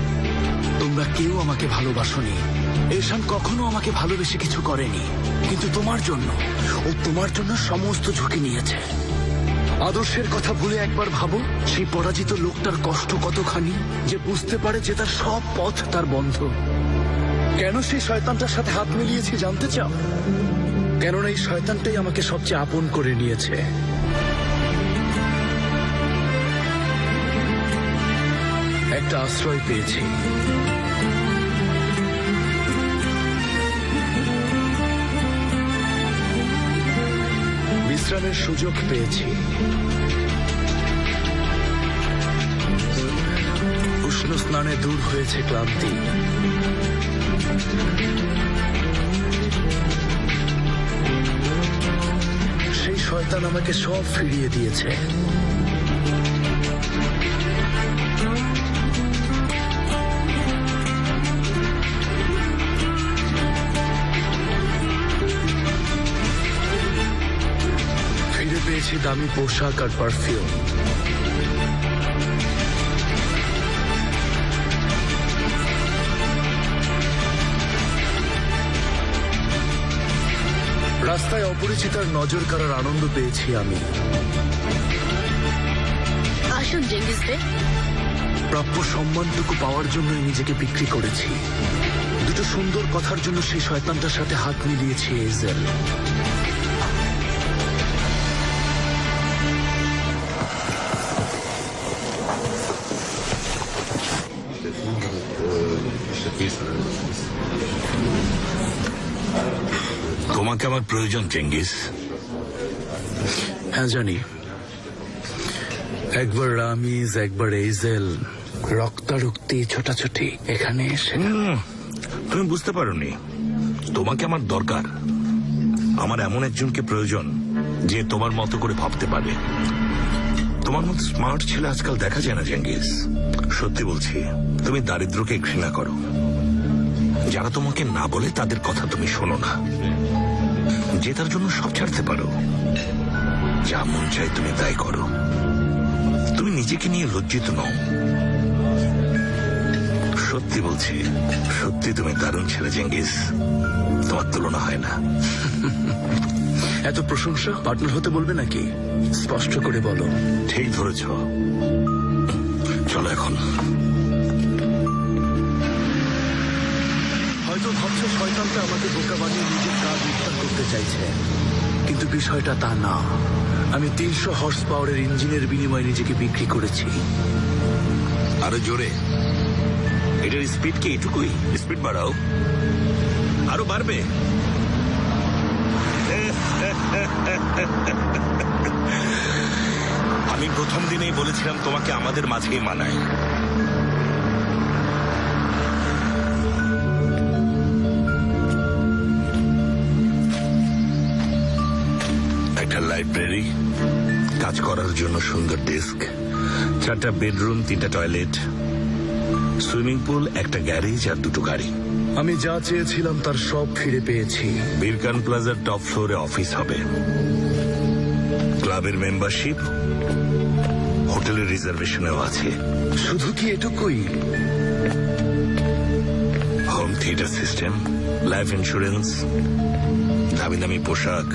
তোমরা কেউ আমাকে ভালোবাসোনি। এশান কখনো আমাকে ভালোবেসে কিছু করেনি, কিন্তু তোমার জন্য সমস্ত ঝুঁকি নিয়েছে। আদর্শের কথা ভুলে একবার ভাবো, সেই পরাজিত লোকটার কষ্ট কতখানি, যে বুঝতে পারে যে তার সব পথ তার বন্ধ। কেন সেই শয়তানটার সাথে হাত মিলিয়েছি জানতে চাও? কেননা এই শয়তানটাই আমাকে সবচেয়ে আপন করে নিয়েছে। একটা আশ্রয় পেয়েছি, বিশ্রামের সুযোগ পেয়েছি, উষ্ণ স্নানে দূর হয়েছে ক্লান্তি। সেই শয়তান আমাকে সব ফিরিয়ে দিয়েছে। পেয়েছি দামি পোশাক আর পারফিউম। রাস্তায় অপরিচিতার নজর কাড়ার আনন্দ পেয়েছি আমি। আসুন জেঙ্গিস বে। প্রাপ্য সম্মানটুকু পাওয়ার জন্য নিজেকে বিক্রি করেছি। দুটো সুন্দর কথার জন্য সেই শয়তানটার সাথে হাত মিলিয়েছি এজেল। তোমাকে আমার প্রয়োজন চেঙ্গিস। হ্যাঁ জানি, একবার রামিজ, একবার এইজেল, রক্তারক্তি, ছোটাছুটি, এখানে এসে তুমি বুঝতে পারোনি, তোমাকে আমার দরকার। আমার এমন একজনকে প্রয়োজন যে তোমার মতো করে ভাবতে পারে। তোমার মতো স্মার্ট ছেলে আজকাল দেখা যায় না চেঙ্গিস। সত্যি বলছি, তুমি দারিদ্রকে ঘৃণা করো। যারা তোমাকে না বলে তাদের কথা তুমি শোনো না, যে তার জন্য সব ছাড়তে পারো। যা মন চাই তুমি তাই করো। তুমি নিজেকে নিয়ে লজ্জিত নও। সত্যি বলছি, সত্যি তুমি দারুণ ছেলে চেঙ্গিস। তোমার তুলনা হয় না। এত প্রশংসা পার্টনার হতে বলবে নাকি? স্পষ্ট করে বলো। ঠিক ধরেছ। চলো এখন। হয়তো ভাবছো শয়তানটা আমাকে বোকা বানিয়ে নিজের কাজ উদ্ধার করতে চাইছে, কিন্তু বিষয়টা তা না। আমি 300 হর্স পাওয়ারের ইঞ্জিনের বিনিময়ে নিজেকে বিক্রি করেছি। আরো জোরে। এটার স্পিড কি এটুকুই? স্পিড বাড়াও, আরো বাড়বে। আমি প্রথম দিনেই বলেছিলাম তোমাকে আমাদের মাঝেই মানায়। একটা লাইব্রেরি, কাজ করার জন্য সুন্দর ডেস্ক, 4টা বেডরুম, 3টা টয়লেট, সুইমিং পুল, একটা গ্যারেজ আর 2টো গাড়ি। আমি যা চেয়েছিলাম তার সব ফিরে পেয়েছি। বিরকান প্লাজার টপ ফ্লোরে অফিস হবে, ক্লাবের মেম্বারশিপ, হোটেলের রিজার্ভেশনেও আছে। শুধু কি এটুকুই? Home theatre system, life insurance, দামি দামি পোশাক,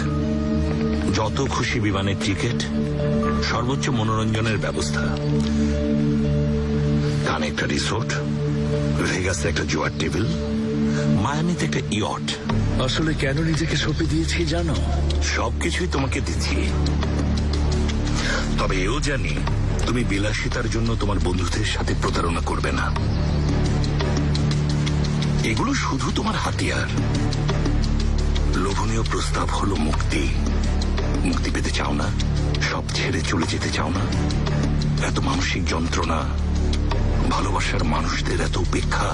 যত খুশি বিমানের টিকিট, সর্বোচ্চ মনোরঞ্জনের ব্যবস্থা, কানে একটা রিসোর্ট, ভেগাসে একটা জুয়ার টেবিল, মায়ামিতে একটা ইয়ট। আসলে কেন নিজেকে সঁপে দিয়েছি জানো? সবকিছুই তোমাকে দিচ্ছি, তবে এও জানি তুমি বিলাসিতার জন্য তোমার বন্ধুদের সাথে প্রতারণা করবে না। এগুলো শুধু তোমার হাতিয়ার। লোভনীয় প্রস্তাব হলো মুক্তি। মুক্তি পেতে চাও না? সব ছেড়ে চলে যেতে চাও না? এত মানসিক যন্ত্রণা, ভালোবাসার মানুষদের এত উপেক্ষা,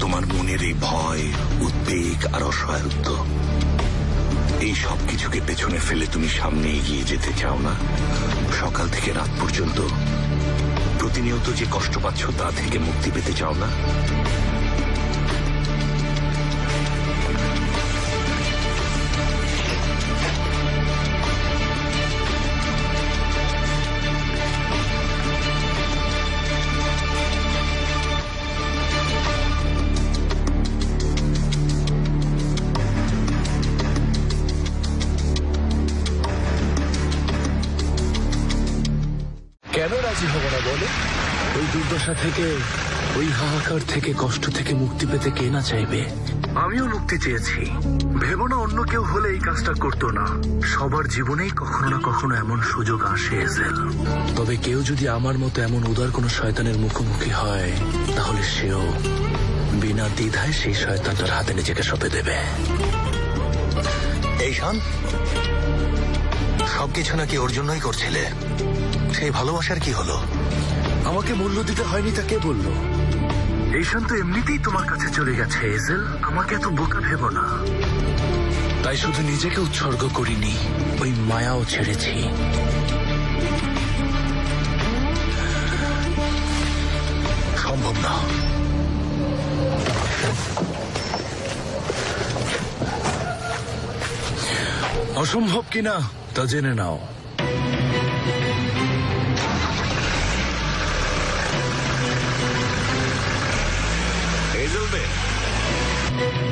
তোমার মনের এই ভয়, উদ্বেগ আর অসহায়ত্ব, এই সব কিছুকে পেছনে ফেলে তুমি সামনে এগিয়ে যেতে চাও না? সকাল থেকে রাত পর্যন্ত প্রতিনিয়ত যে কষ্ট পাচ্ছ তা থেকে মুক্তি পেতে চাও না? কেন রাজি হব না বলো? ওই দুর্দশা থেকে, ওই হাহাকার থেকে, কষ্ট থেকে মুক্তি পেতে কে না চাইবে? আমিও মুক্তি চেয়েছি। ভেবো না অন্য কেউ হলে এই কাজটা করতো না। সবার জীবনেই কখনো না কখনো এমন সুযোগ আসে এজেল। তবে কেউ যদি আমার মতো এমন উদার কোনো শয়তানের মুখোমুখি হয়, তাহলে সেও বিনা দ্বিধায় সেই শয়তানটার হাতে নিজেকে সঁপে দেবে। এই শোন, সবকিছু নাকি ওর জন্যই করছিলে। সেই ভালোবাসার কি হলো? আমাকে মূল্য দিতে হয়নি তা কে বললো? এইশান তো এমনিতেই তোমার কাছে চলে গেছে এজেল। আমাকে এত বোকা ভেবো না। তাই শুধু নিজেকে উৎসর্গ করিনি, ওই মায়াও ছেড়েছি। সম্ভব না। অসম্ভব কিনা তা জেনে নাও।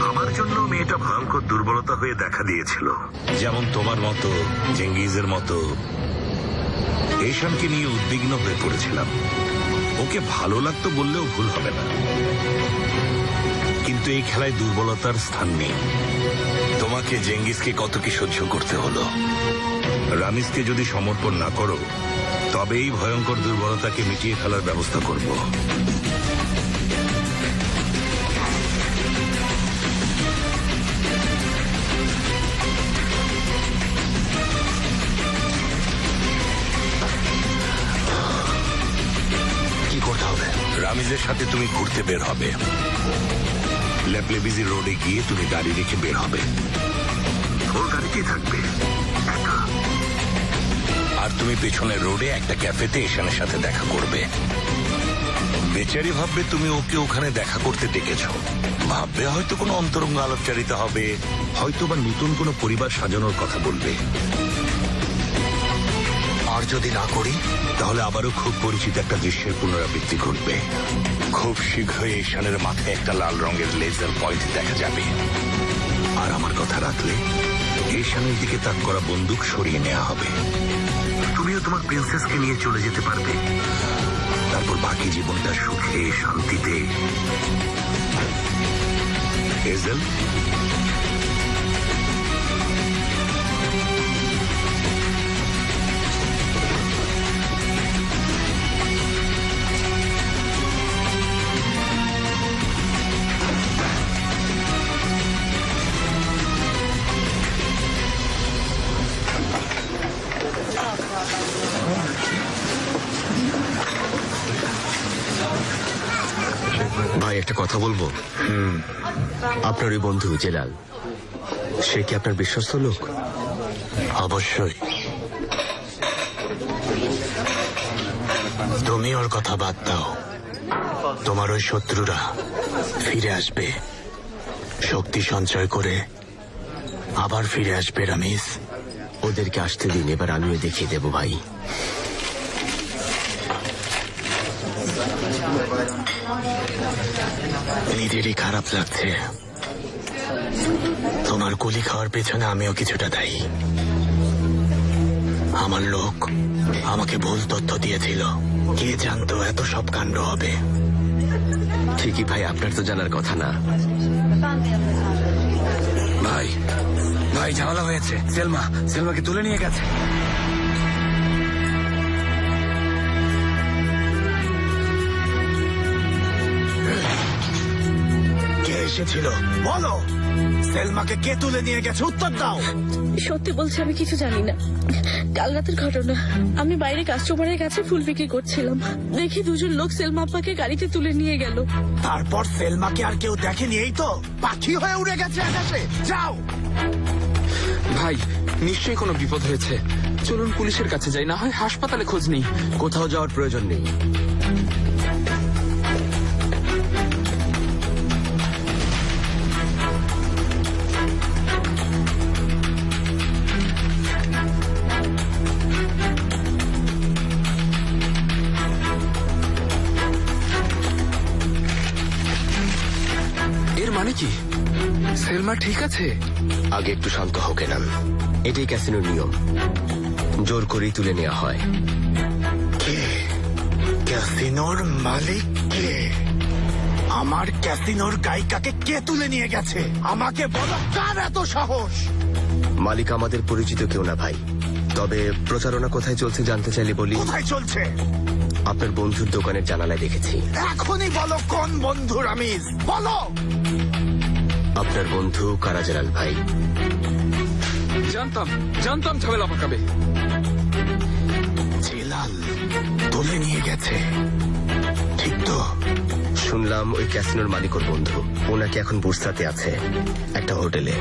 আমার জন্য মেয়েটা ভয়ঙ্কর দুর্বলতা হয়ে দেখা দিয়েছিল, যেমন তোমার মতো, চেঙ্গিজের মতো। এইশানকে নিয়ে উদ্বিগ্ন হয়ে পড়েছিলাম। ওকে ভালো লাগতো বললেও ভুল হবে না, কিন্তু এই খেলায় দুর্বলতার স্থান নেই। তোমাকে জেঙ্গিসকে কত কি সহ্য করতে হলো। রামিজকে যদি সমর্পণ না করো, তবে এই ভয়ঙ্কর দুর্বলতাকে মিটিয়ে ফেলার ব্যবস্থা করব। কি করতে হবে? রামিজের সাথে তুমি ঘুরতে বের হবে। ল্যাপলেবিজি রোডে গিয়ে তুমি গাড়ি রেখে বের হবে। ওর গাড়িতেই থাকবে একা। আর তুমি পেছনের রোডে একটা ক্যাফেতে এশানের সাথে দেখা করবে। বেচারি ভাববে তুমি ওকে ওখানে দেখা করতে ডেকেছ। ভাববে হয়তো কোনো অন্তরঙ্গ আলাপচারিতা হবে, হয়তো বা নতুন কোনো পরিবার সাজানোর কথা বলবে। আর যদি না করি, তাহলে আবারও খুব পরিচিত একটা দৃশ্যের পুনরাবৃত্তি ঘটবে। খুব শীঘ্রই ঈশানের মাথায় একটা লাল রঙের লেজার পয়েন্ট দেখা যাবে। আর আমার কথা রাখলে ঈশানের দিকে তাক করা বন্দুক সরিয়ে নেওয়া হবে। তুমিও তোমার প্রিন্সেসকে নিয়ে চলে যেতে পারবে। তারপর বাকি জীবনটা সুখে শান্তিতে। এজেল, ভাই একটা কথা বলবো। আপনার ওই বন্ধু জেলাল, সে কি আপনার বিশ্বস্ত লোক? অবশ্যই। তুমি ওর কথা বাদ দাও। তোমার ওই শত্রুরা ফিরে আসবে, শক্তি সঞ্চয় করে আবার ফিরে আসবে রামিস। ওদেরকে আসতে দিন, এবার আমিও দেখিয়ে দেবো ভাই। নিজেরই খারাপ লাগছে। তোমার গুলি খাওয়ার পেছনে আমিও কিছুটা দায়ী। আমার লোক আমাকে ভুল তথ্য দিয়েছিল। কে জানতো এত সব কাণ্ড হবে। ঠিকই ভাই, আপনার তো জানার কথা না। ভাই ভাই ঝামেলা হয়েছে। সেলমাকে তুলে নিয়ে গেছে। কে এসেছিল বলো? সেলমাকে কে তুলে নিয়ে গেছে? উত্তর দাও। সত্যি বলছি, আমি কিছু জানি না। কাল রাতের ঘটনা, আমি বাইরে কাস্টমারের কাছে ফুল বিক্রি করছিলাম, দেখি দুজন লোক সেলমা আপাকে গাড়িতে তুলে নিয়ে গেল। তারপর সেলমাকে আর কেউ দেখেনি, এই তো পাখি হয়ে উড়ে গেছে আকাশে। যাও। ভাই নিশ্চয়ই কোনো বিপদ হয়েছে, চলুন পুলিশের কাছে যাই, না হয় হাসপাতালে খোঁজ নেই। কোথাও যাওয়ার প্রয়োজন নেই। এর মানে কি? সেলমা ঠিক আছে? আগে একটু শান্ত হও কেনান, এটাই ক্যাসিনোর নিয়ম, জোর করেই তুলে নেওয়া হয়। কে ক্যাসিনোর মালিক? কে? আমার ক্যাসিনোর গায়িকাকে কে তুলে নিয়ে গেছে? আমাকে বলো, কার এত সাহস? মালিক আমাদের পরিচিত কেউ না ভাই, তবে প্রচারণা কোথায় চলছে জানতে চাইলে বলি। কোথায় চলছে? আপনার বন্ধুর দোকানের জানালায় দেখেছি। এখনই বলো কোন বন্ধু রামিজ, বলো। আপনার বন্ধু কারাজালাল ভাই। জানতাম ঝামেলা পাকাবে। জেলাল তুলে নিয়ে গেছে, ঠিক তো? শুনলাম ওই ক্যাসিনোর মালিক ওর বন্ধু, ওনাকে এখন বুরসাতে আছে একটা হোটেলে।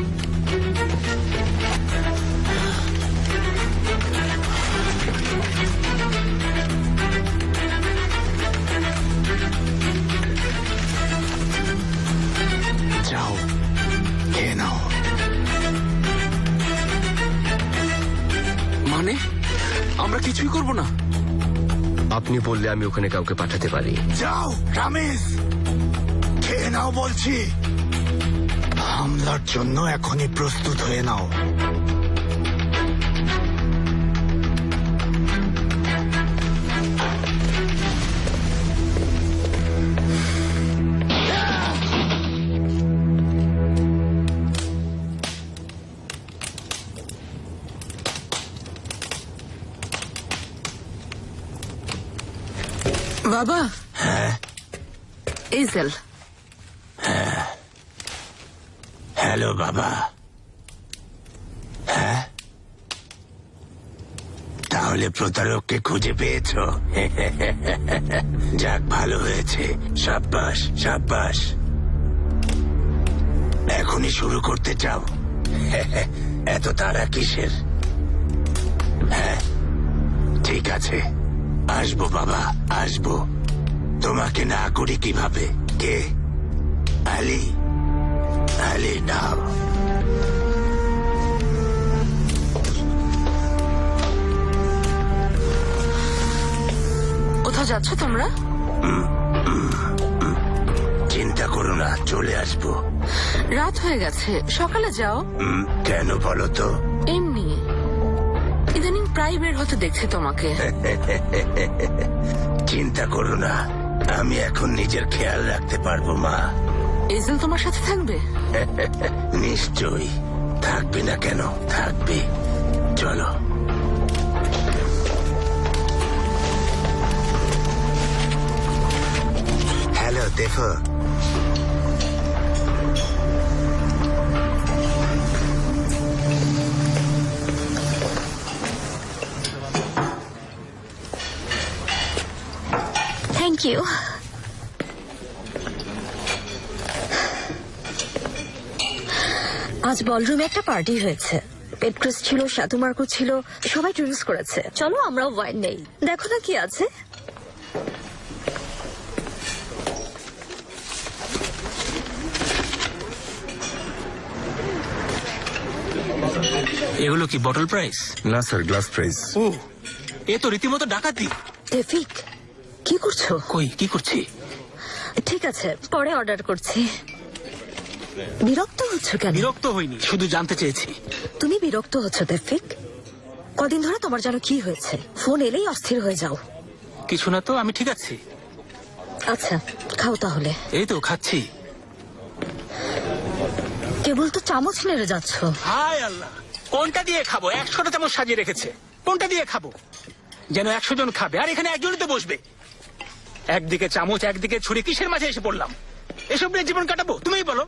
যাও, খেয়ে নাও। মানে আমরা কিছুই করব না? আপনি বললে আমি ওখানে কাউকে পাঠাতে পারি। যাও রামেশ, খেয়ে নাও বলছি। হামলার জন্য এখনই প্রস্তুত হয়ে নাও। বাবা। হ্যাঁ ইজেল। হ্যালো বাবা। হ্যাঁ, তাহলে প্রতারককে খুঁজে পেয়েছো? যাক, ভালো হয়েছে। সাব্বাস সাব্বাস। এখনই শুরু করতে চাও? এত তাড়া কিসের? হ্যাঁ ঠিক আছে, আসবো বাবা, আসবো। তোমাকে না করি কিভাবে? কে? আলী? আলী নাও। কোথাও যাচ্ছ তোমরা? চিন্তা করো না, চলে আসবো। রাত হয়ে গেছে, সকালে যাও। কেন বলো তো? এমনি, ইদানিং প্রায় বের হতে দেখছি তোমাকে। চিন্তা করো না, আমি এখন নিজের খেয়াল রাখতে পারবো মা। ইজেল তোমার সাথে থাকবে? নিশ্চয়ই থাকবে না কেন, থাকবে। চলো। হ্যালো দেখো, থ্যাংক ইউ। আজ বলরুমে একটা পার্টি হয়েছে। পেট্রাস ছিল, সাধু মার্কো ছিল, সবাই ড্রিঙ্কস করেছে। চলো আমরাও ওয়াইন নেই, দেখো না কি আছে। এগুলো কি বটল প্রাইস? না স্যার, গ্লাস প্রাইস। ও, এ তো রীতিমতো ডাকাতি। টেফিক, কি করছো? কই, কি করছি? ঠিক আছে, পরে অর্ডার করছি। বিরক্ত হচ্ছ কেন? বিরক্ত হইনি, শুধু জানতে চেয়েছি। তুমি বিরক্ত হচ্ছ টেফিক? কদিন ধরে তোমার যেন কি হয়েছে? ফোন এলেই অস্থির হয়ে যাও। কিছু না তো, আমি ঠিক আছি। আচ্ছা, খাও তাহলে। এই তো খাচ্ছি। কেবল তো চামচ নেড়ে যাচ্ছ। হায় আল্লাহ, কোনটা দিয়ে খাবো? 100টা চামচ সাজিয়ে রেখেছে, কোনটা দিয়ে খাবো? যেন 100 জন খাবে, আর এখানে একজনই তো বসবে। একদিকে চামচ, একদিকে ছুরি, কিসের মাঝে এসে পড়লাম? এসব নিয়ে জীবন কাটাবো? তুমিই বলো।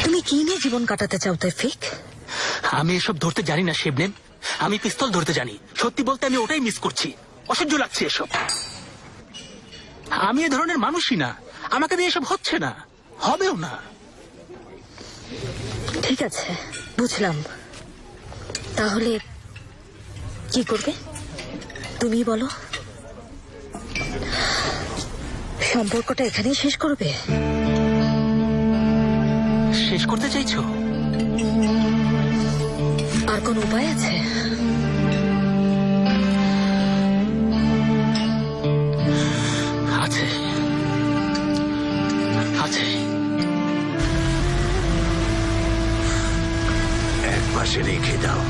তুমি কি নিয়ে জীবন কাটাতে চাও টেফিক? আমি এসব ধরতে জানি না শিবনেম, আমি পিস্তল ধরতে জানি। সত্যি বলতে আমি ওটাই মিস করছি, অসহ্য লাগছে এসব। আমি এ ধরনের মানুষই না, আমাকে দিয়ে এসব হচ্ছে না, হবেও না। ঠিক আছে, বুঝলাম। তাহলে কি করবে তুমি বলো? সম্পর্কটা এখানেই শেষ করবে? শেষ করতে চাইছো? আর কোন উপায় আছে? আছে, আছে। এক পাশে রেখে দাও।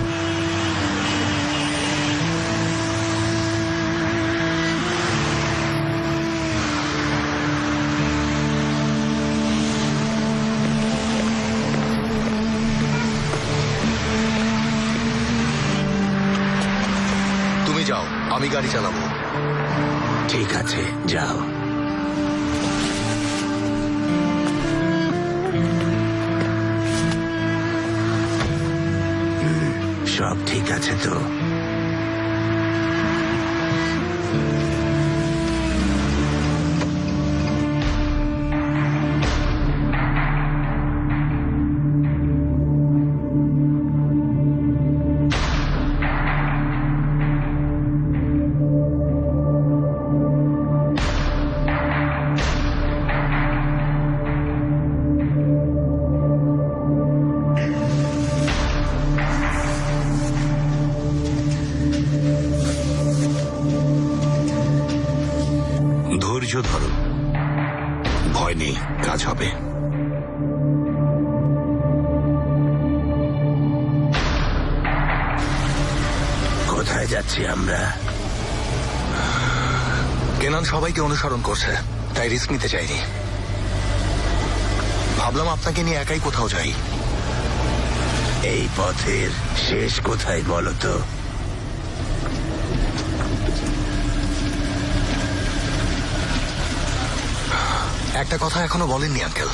তুমি যাও, আমি গাড়ি চালাবো। ঠিক আছে, যাও। সব ঠিক আছে তো? ধৈর্য ধরো, ভয় নেই, কাজ হবে। কোথায় যাচ্ছি আমরা? কেনান সবাইকে অনুসরণ করছে, তাই রিস্ক নিতে চাইনি। ভাবলাম আপনাকে নিয়ে একাই কোথাও যাই। এই পথের শেষ কোথায় বলো তো? একটা কথা এখনো বলেননি আঙ্কেল।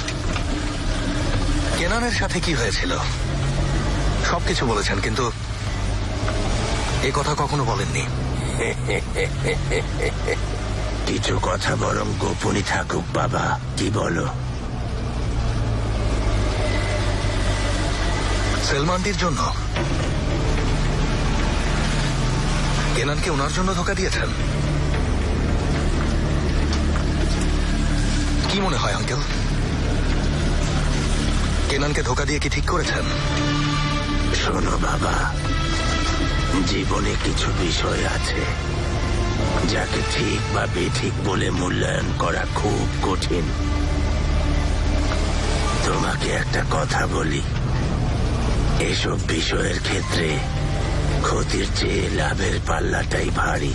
কেনানের সাথে কি হয়েছিল? সবকিছু বলেছেন, কিন্তু এই কথা কখনো বলেননি। কিছু কথা বরং গোপনই থাকুক বাবা, কি বলো? সেলমানটির জন্য? কেনানকে ওনার জন্য ধোকা দিয়েছেন? কি মনে হয় আঙ্কেল, কেনানকে ধোকা দিয়ে কি ঠিক করেছেন? শোনো বাবা, জীবনে কিছু বিষয় আছে যাকে ঠিক বা বেঠিক বলে মূল্যায়ন করা খুব কঠিন। তোমাকে একটা কথা বলি, এসব বিষয়ের ক্ষেত্রে ক্ষতির চেয়ে লাভের পাল্লাটাই ভারী।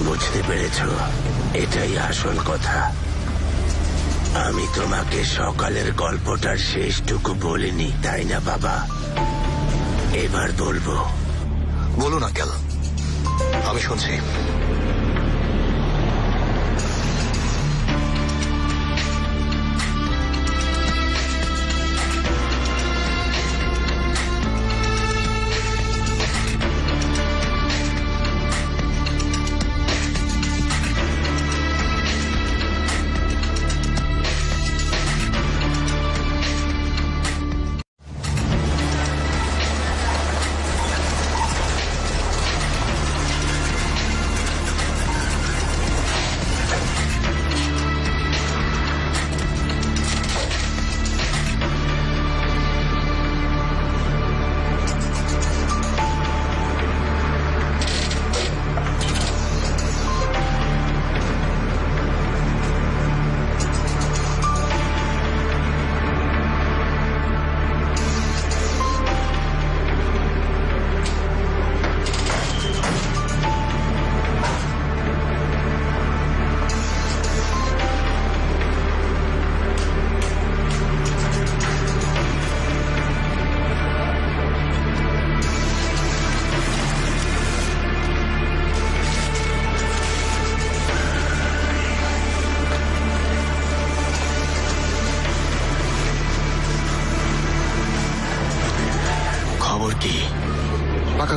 বুঝতে পেরেছ? এটাই আসল কথা। আমি তোমাকে সকালের গল্পটার শেষটুকু বলিনি, তাই না বাবা? এবার বলবো। বলুন আঙ্কেল, আমি শুনছি।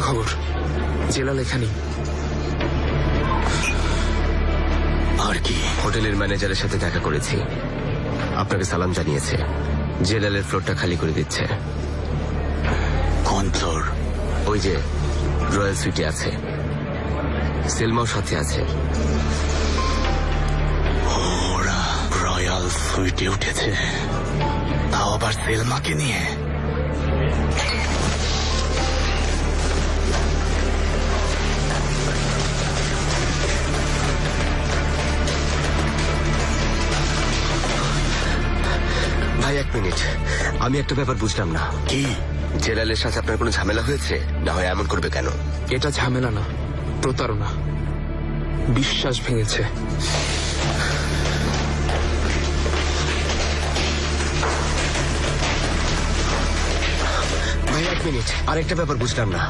খবর? জেলাল এখানেই। আর কি? হোটেলের ম্যানেজারের সাথে দেখা করেছি, আপনাকে সালাম জানিয়েছে। জেলালের ফ্লোরটা খালি করে দিচ্ছে। কোন ফ্লোর? ওই যে রয়্যাল সুইটে আছে, সেলমাও সাথে আছে। ওরা রয়্যাল সুইটে উঠেছে, তাও আবার সেলমাকে নিয়ে। ভাই এক মিনিট, আমি একটা ব্যাপার বুঝলাম না। কি? জেলালের সাথে আপনার কোনো ঝামেলা হয়েছে? না হয় এমন করবে কেন? এটা ঝামেলা না, প্রতারণা। বিশ্বাস ভেঙেছে। ভাই এক মিনিট, আরেকটা ব্যাপার বুঝলাম না।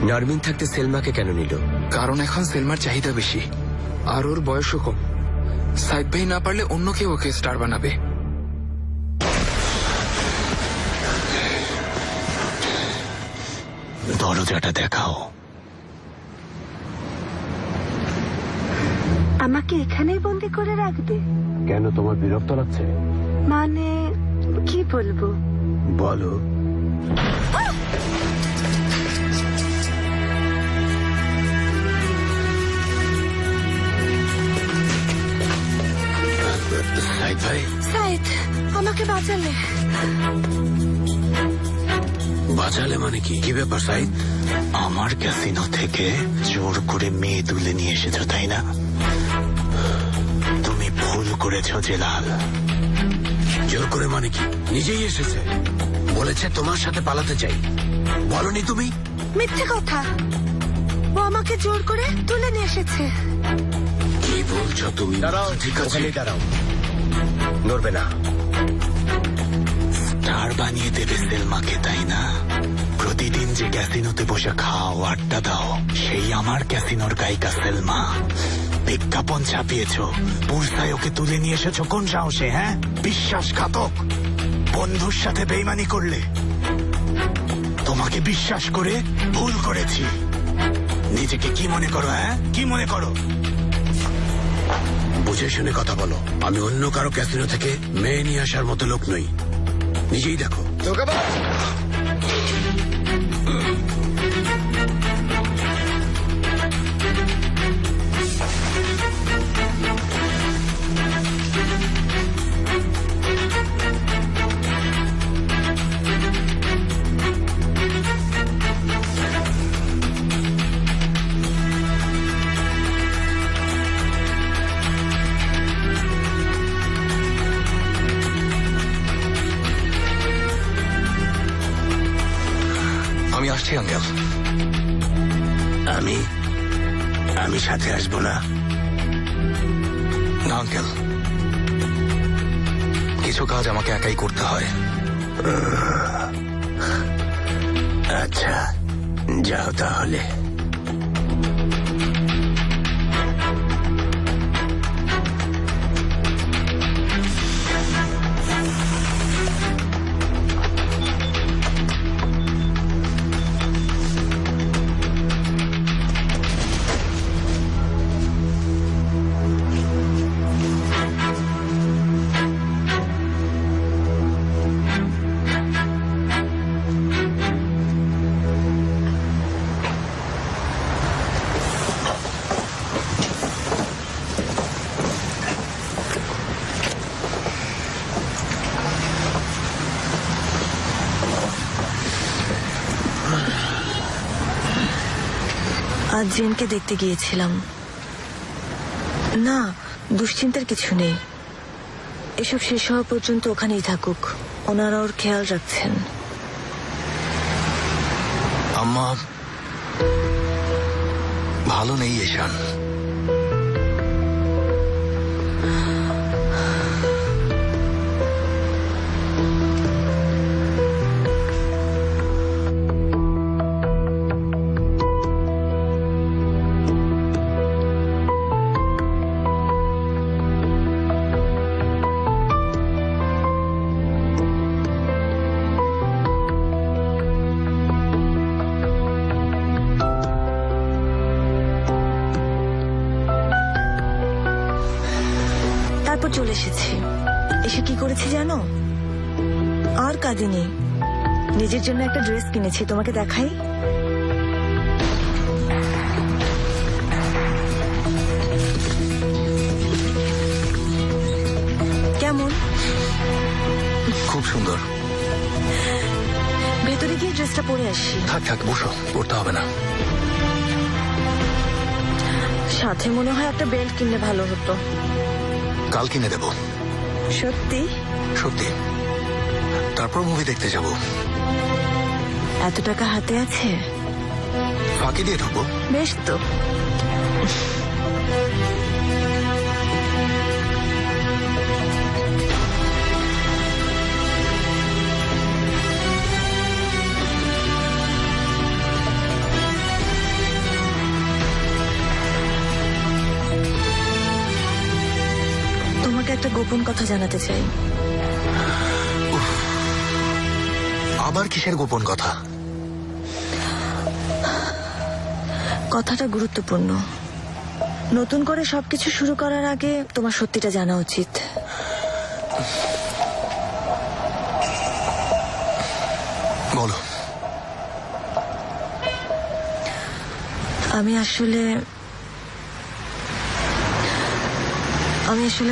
নারমিন থাকতে সেলমাকে কেন নিল? কারণ এখন সেলমার চাহিদা বেশি, আর ওর বয়সও কম। সাইদ ভাই না পারলে অন্য কেউ ওকে স্টার বানাবে। দরজাটা দেখাও। আমাকে এখানেই বন্দি করে রাখবে? কেন, তোমার বিরক্ত লাগছে? মানে কি বলবো? বলো। সাইদ ভাই, সাইদ, আমাকে বাঁচালে। বাঁচালে মানে কি? কি ব্যাপার সাইদ? আমার ক্যাসিনো থেকে জোর করে মেয়ে তুলে নিয়ে এসেছো, তাই না? তুমি ভুল করেছো জেলাল। জোর করে মানে কি? নিজেই এসেছে, বলেছে তোমার সাথে পালাতে চাই। বলনি তুমি? মিথ্যে কথা। ও আমাকে জোর করে তুলে নিয়ে এসেছে। কি বলছো তুমি? ঠিক আছে, দাঁড়াও, নড়বে না। স্টার বানিয়ে দেবে সেলমাকে, তাই না? প্রতিদিন যে ক্যাসিনোতে বসে খাও, আড্ডা দাও, সেই আমার ক্যাসিনোর গায়িকা সেলমা। বিজ্ঞাপন ছাপিয়েছো, বুর্সায় ওকে তুলে নিয়ে এসেছো কোন সাহসে? হ্যাঁ, বিশ্বাসঘাতক। বন্ধুর সাথে বেইমানি করলে। তোমাকে বিশ্বাস করে ভুল করেছি। নিজেকে কি মনে করো? হ্যাঁ, কি মনে করো? বুঝে শুনে কথা বলো। আমি অন্য কারো ক্যাসিনো থেকে মেয়ে নিয়ে আসার মতো লোক নই। নিজেই দেখো। আমি আসছি আঙ্কেল। আমি সাথে আসবো না। না আঙ্কেল, কিছু কাজ আমাকে একাই করতে হয়। আচ্ছা, যাও তাহলে। আজ জেনকে দেখতে গিয়েছিলাম। না, দুশ্চিন্তার কিছু নেই। এসব শেষ হওয়া পর্যন্ত ওখানেই থাকুক, ওনারা ওর খেয়াল রাখছেন। আম্মা ভালো নেই ঈশান। চলে এসেছি। এসে কি করেছি জানো? আর কাঁদিনি। নিজের জন্য একটা ড্রেস কিনেছি, তোমাকে দেখাই। কেমন? খুব সুন্দর। ভেতরে গিয়ে ড্রেসটা পরে আসি। থাক থাক, বসো, পড়তে হবে না। সাথে মনে হয় একটা বেল্ট কিনলে ভালো হতো। কাল কিনে দেব। সত্যি? সত্যি। তারপর মুভি দেখতে যাব। এত টাকা হাতে আছে? ফাঁকি দিয়ে ঢুকবো। বেশ তো। তোমাকে একটা গোপন কথা জানাতে চাই। আবার কিসের গোপন কথা? কথাটা গুরুত্বপূর্ণ। নতুন করে সবকিছু শুরু করার আগে তোমার সত্যিটা জানা উচিত। বলো। আমি আসলে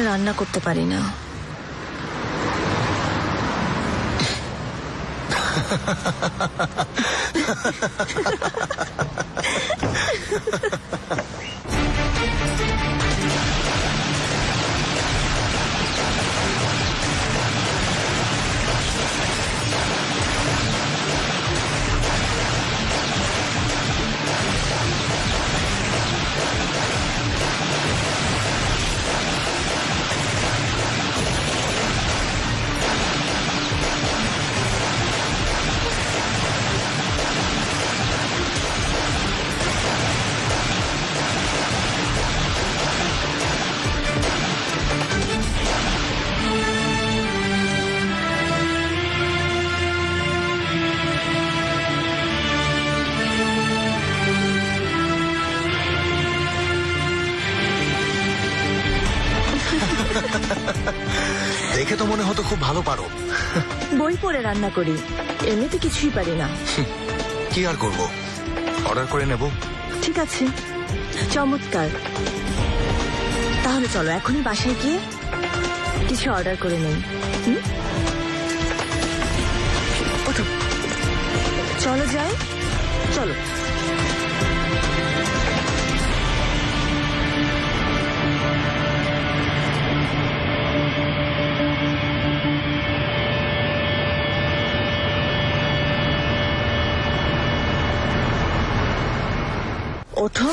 রান্না করতে পারি না। দেখে তো মনে হতো খুব ভালো পারো। বই পড়ে রান্না করি, এমনিতে কিছুই পারি না। কি আর করব, অর্ডার করে নেব। ঠিক আছে, চমৎকার। তাহলে চলো এখনই বাসায় গিয়ে কিছু অর্ডার করে নেই। ওঠো, চলো যাই। চলো। ওঠো।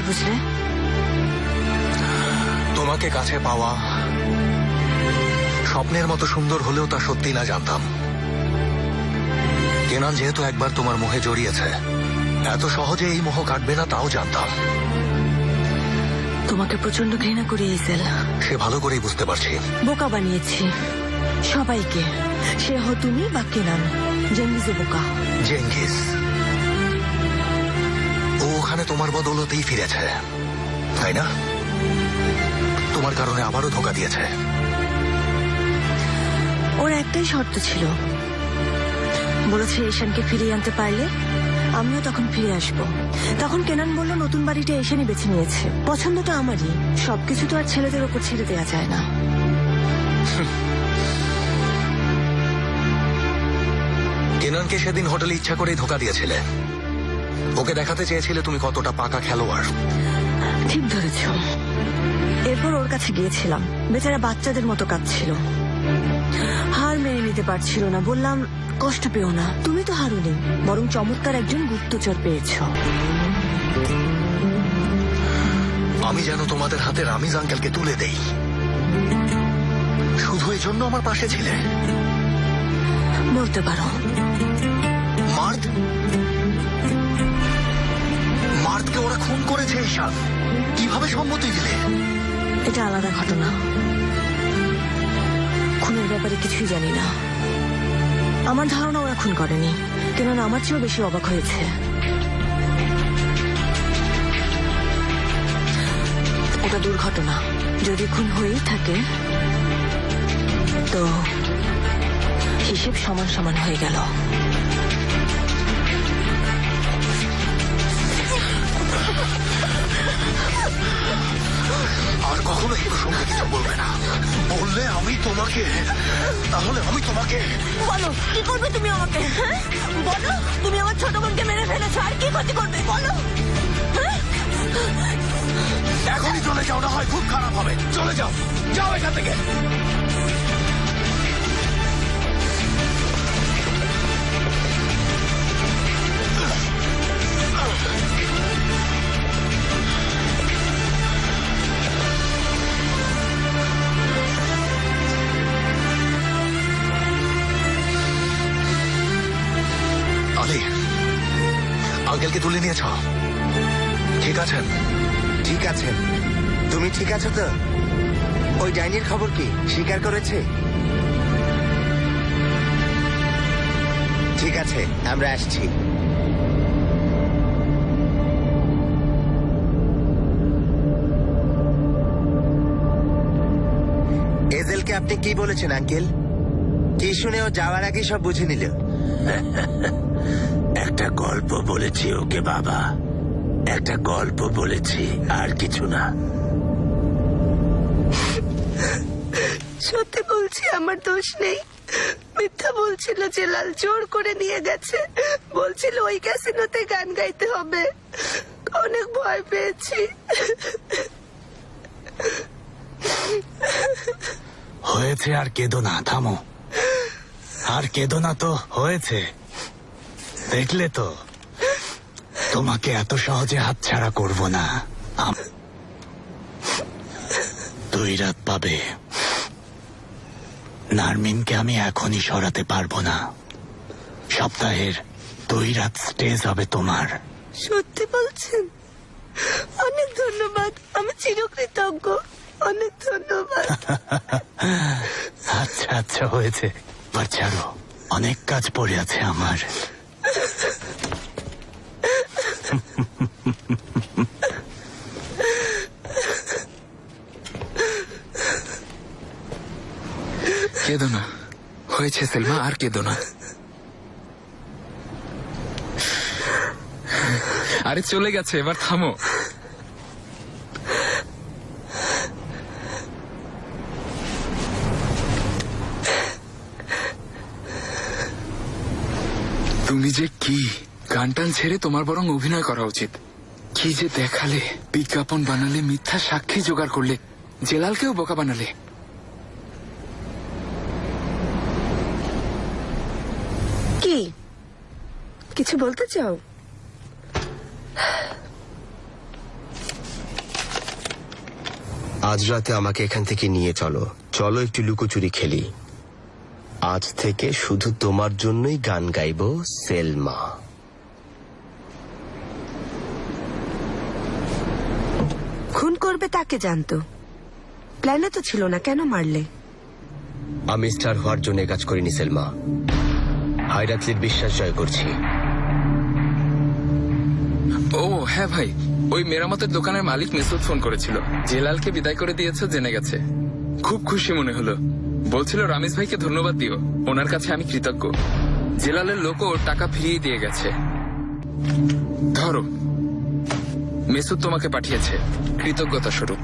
বুঝলে? তোমাকে কাছে পাওয়া স্বপ্নের মতো সুন্দর হলেও তা সত্যি না জানতাম। কেনান যেহেতু একবার তোমার মোহে জড়িয়েছে, এত সহজে এই মোহ কাটবে না তাও জানতাম। তোমাকে প্রচন্ড ঘৃণা করি ইসেল। সে ভালো করেই বুঝতে পারছি। বোকা বানিয়েছি সবাইকে, সে হো তুমি বা কেনান। জেঙ্গিজে বোকা। জেঙ্গিস ও ওখানে তোমার বদৌলতেই ফিরেছে, তাই না? তোমার কারণে আবারও ধোঁকা দিয়েছে। ওর একটাই শর্ত ছিল, বলেছে ঈশানকে ফিরিয়ে আনতে পারলে আমিও তখন ফিরে আসব। তখন কেনান বলল নতুন বাড়িটা ঈশানই বেছে নিয়েছে, পছন্দটা আমারই। সবকিছু তো আর ছেলেদের ওপর ছেড়ে দেওয়া যায় না। কেনানকে সেদিন হোটেলে ইচ্ছা করেই ধোঁকা দিয়েছিলে। ওকে দেখাতে চেয়েছিলে তুমি কতটা পাকা খেলোয়াড়। ঠিক ধরেছ। এরপর ওর কাছে গিয়েছিলাম, বেচারা বাচ্চাদের মতো কাঁদছিল। মেনে নিতে পারছিল না। বললাম কষ্ট পেও না, তুমি তো হারোনি, বরং চমৎকার একজন গুপ্তচর পেয়েছো। আমি যেন তোমাদের হাতে রামিজ আঙ্কেলকে তুলে দেই, শুধু এই জন্য আমার পাশে ছিলে। বলতে পারো। মার্দকে ওরা খুন করেছে। ঈশান, কিভাবে সম্মতি দিলে? এটা আলাদা ঘটনা, খুনের ব্যাপারে কিছুই জানি না। আমার ধারণা ওরা খুন করেনি, কেননা আমার চেয়েও বেশি অবাক হয়েছে। ওটা দুর্ঘটনা। যদি খুন হয়েই থাকে তো হিসেব সমান সমান হয়ে গেল। আর কখনো এই প্রসঙ্গে কিছু বলবে না। বললে আমি তোমাকে, তাহলে আমি তোমাকে। বলো কি করবে তুমি আমাকে? হ্যাঁ? বলো, তুমি আমার ছোট বোনকে মেরে ফেলেছো, আর কি ক্ষতি করবে বলো? হ্যাঁ? এখনই চলে যাও, না হয় খুব খারাপ হবে। চলে যাও, যাও এখান থেকে। আলী, আঙ্কেলকে তুলে নিয়েছ? ঠিক আছেন? ঠিক আছে। তুমি ঠিক আছো তো? ওই ডাইনির খবর কি, স্বীকার করেছে? ঠিক আছে, আমরা আসছি। এজেলকে আপনি কি বলেছেন আঙ্কেল? কি শুনে ও যাওয়ার আগে সব বুঝে নিল? একটা গল্প বলেছি ওকে বাবা, একটা গল্প বলেছি, আর কিছু না। সত্যি বলছি, আমার দোষ নেই। মিথ্যা বলছিল জেলাল, জোর করে নিয়ে গেছে। বলছিল ওই ক্যাসিনোতে গান গাইতে হবে। অনেক ভয় পেয়েছি। হয়েছে, আর কেঁদো না, থামো। আর কেঁদো না তো, হয়েছে। দেখলে তো, তোমাকে এত সহজে হাতছাড়া করব না। 2 রাত পাবে। নারমিনকে আমি এখনই সরাতে পারবো না। সপ্তাহের 2 রাত স্টেজ হবে তোমার। সত্যি বলছেন? অনেক ধন্যবাদ, আমি চিরকৃতজ্ঞ। অনেক ধন্যবাদ। আচ্ছা আচ্ছা, হয়েছে, এবার ছাড়ো, অনেক কাজ পড়ে আছে আমার। কেঁদো না, হয়েছে সেলমা, আর কেঁদো না। আরে চলে গেছে, এবার থামো। তুমি যে কি, গান টান ছেড়ে তোমার বরং অভিনয় করা উচিত। কি যে দেখালে, বিজ্ঞাপন বানালে, মিথ্যা সাক্ষী জোগাড় করলে, জেলালকেও বোকা বানালে। কি কিছু বলতে চাও? আজ রাতে আমাকে এখান থেকে নিয়ে চলো, চলো একটু লুকোচুরি খেলি। আজ থেকে শুধু তোমার জন্যই গান গাইবো, সেলমা। খুন করবে তাকে জানতো, প্ল্যানে তো ছিল না, কেন মারলে? আমি স্টার হওয়ার জন্য কাজ করিনি সেলমা, হায়রাতলির বিশ্বাস জয় করছি। ও হ্যাঁ ভাই, ওই মেরামতের দোকানের মালিক মেসুদ ফোন করেছিল, জেলালকে বিদায় করে দিয়েছে জেনে গেছে। খুব খুশি মনে হলো, বলছিল রামিজ ভাইকে ধন্যবাদ দিও, ওনার কাছে আমি কৃতজ্ঞ। জেলালের লোকও টাকা ফিরিয়ে দিয়ে গেছে। ধরো, মেসুদ তোমাকে পাঠিয়েছে কৃতজ্ঞতা স্বরূপ।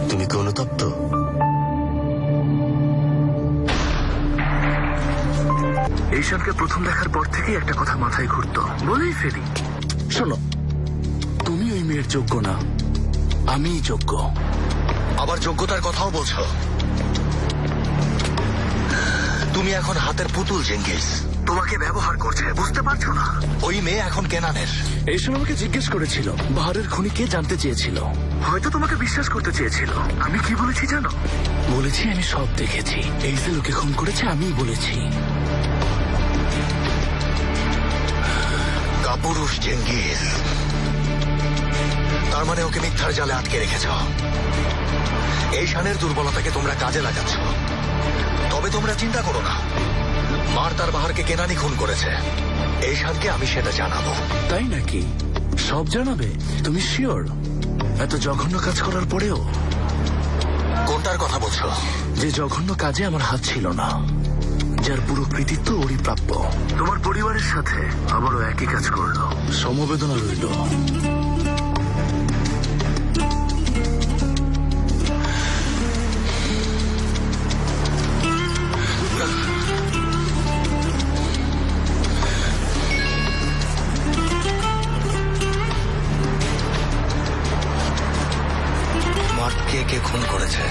তুমি কি অনুতপ্ত? ঈশানকে প্রথম দেখার পর থেকেই একটা কথা মাথায় ঘুরতো, বলেই ফেলি। শোনো, এর যোগ্য না, আমিই যোগ্য। আবার যোগ্যতার কথাও বলছো? তুমি এখন হাতের পুতুল জেঙ্গিস, তোমাকে ব্যবহার করছে, বুঝতে পারছো না? ওই মেয়ে এখন কেনানের। এইসব আমাকে জিজ্ঞেস করেছিল বাহারের খুনি কে জানতে চেয়েছিল, হয়তো তোমাকে বিশ্বাস করতে চেয়েছিল। আমি কি বলেছি জানো? বলেছি আমি সব দেখেছি, এই যে লোকে খুন করেছে আমিই বলেছি। কাপুরুষ জেঙ্গিস, তার মানে ওকে মিথ্যার জালে আটকে রেখেছ। এই শানের দুর্বলতাকে তোমরা কাজে লাগাচ্ছ। তবে তোমরা চিন্তা করো না, মার তার বাহারকে কেনানি খুন করেছে। এই শানকে আমি সেটা জানাবো। তাই নাকি? সব জানাবে? তুমি শিওর? এত জঘন্য কাজ করার পরেও? কোনটার কথা বলছো? যে জঘন্য কাজে আমার হাত ছিল না, যার পুরো কৃতিত্ব ওরই প্রাপ্য। তোমার পরিবারের সাথে আবারও একই কাজ করলো, সমবেদনা রইল। মার্ককে কে খুন করেছে?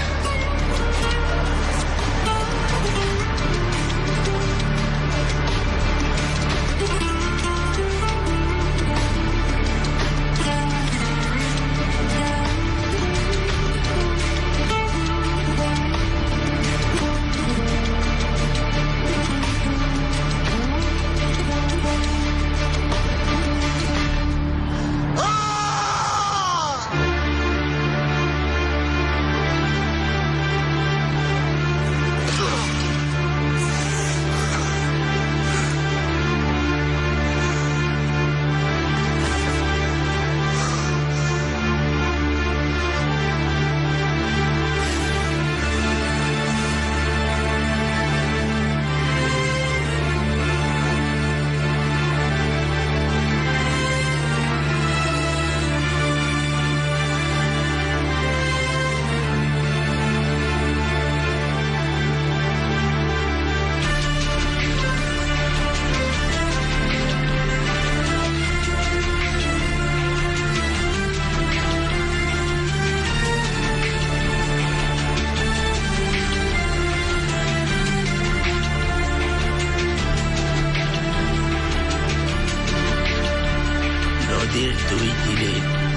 নদীর দুই তীরে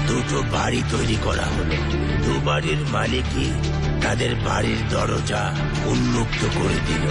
দুটো বাড়ি তৈরি করা হলো। দু বাড়ির মালিকই তাদের বাড়ির দরজা উন্মুক্ত করে দিল।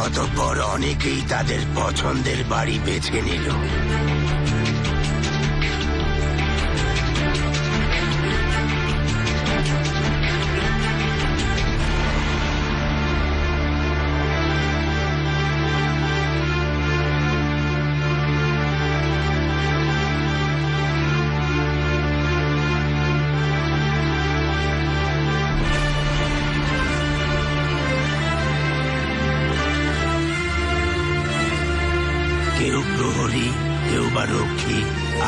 অতঃপর অনেকেই তাদের পছন্দের বাড়ি বেছে নিল। কেউ প্রহরী, কেউ বা রক্ষী,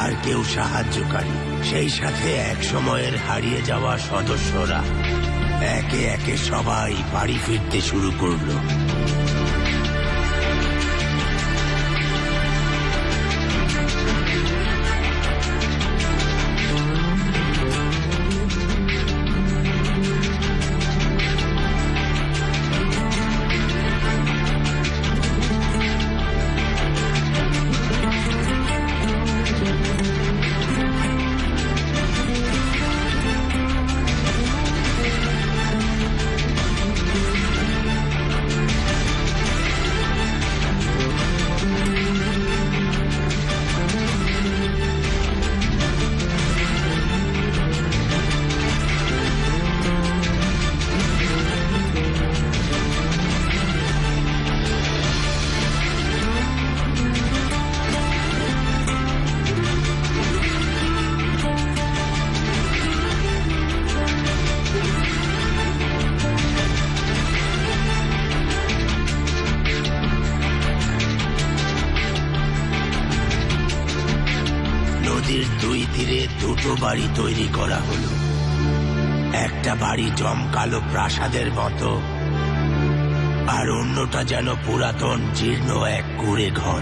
আর কেউ সাহায্যকারী। সেই সাথে এক সময়ের হারিয়ে যাওয়া সদস্যরা একে একে সবাই বাড়ি ফিরতে শুরু করলো। তীরে দুটো বাড়ি তৈরি করা হলো। একটা বাড়ি জমকালো প্রাসাদের মতো, আর অন্যটা যেন পুরাতন জীর্ণ এক কুঁড়ে ঘর।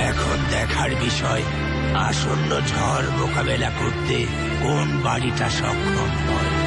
এখন দেখার বিষয় আসন্ন ঝড় মোকাবেলা করতে কোন বাড়িটা সক্ষম হয়।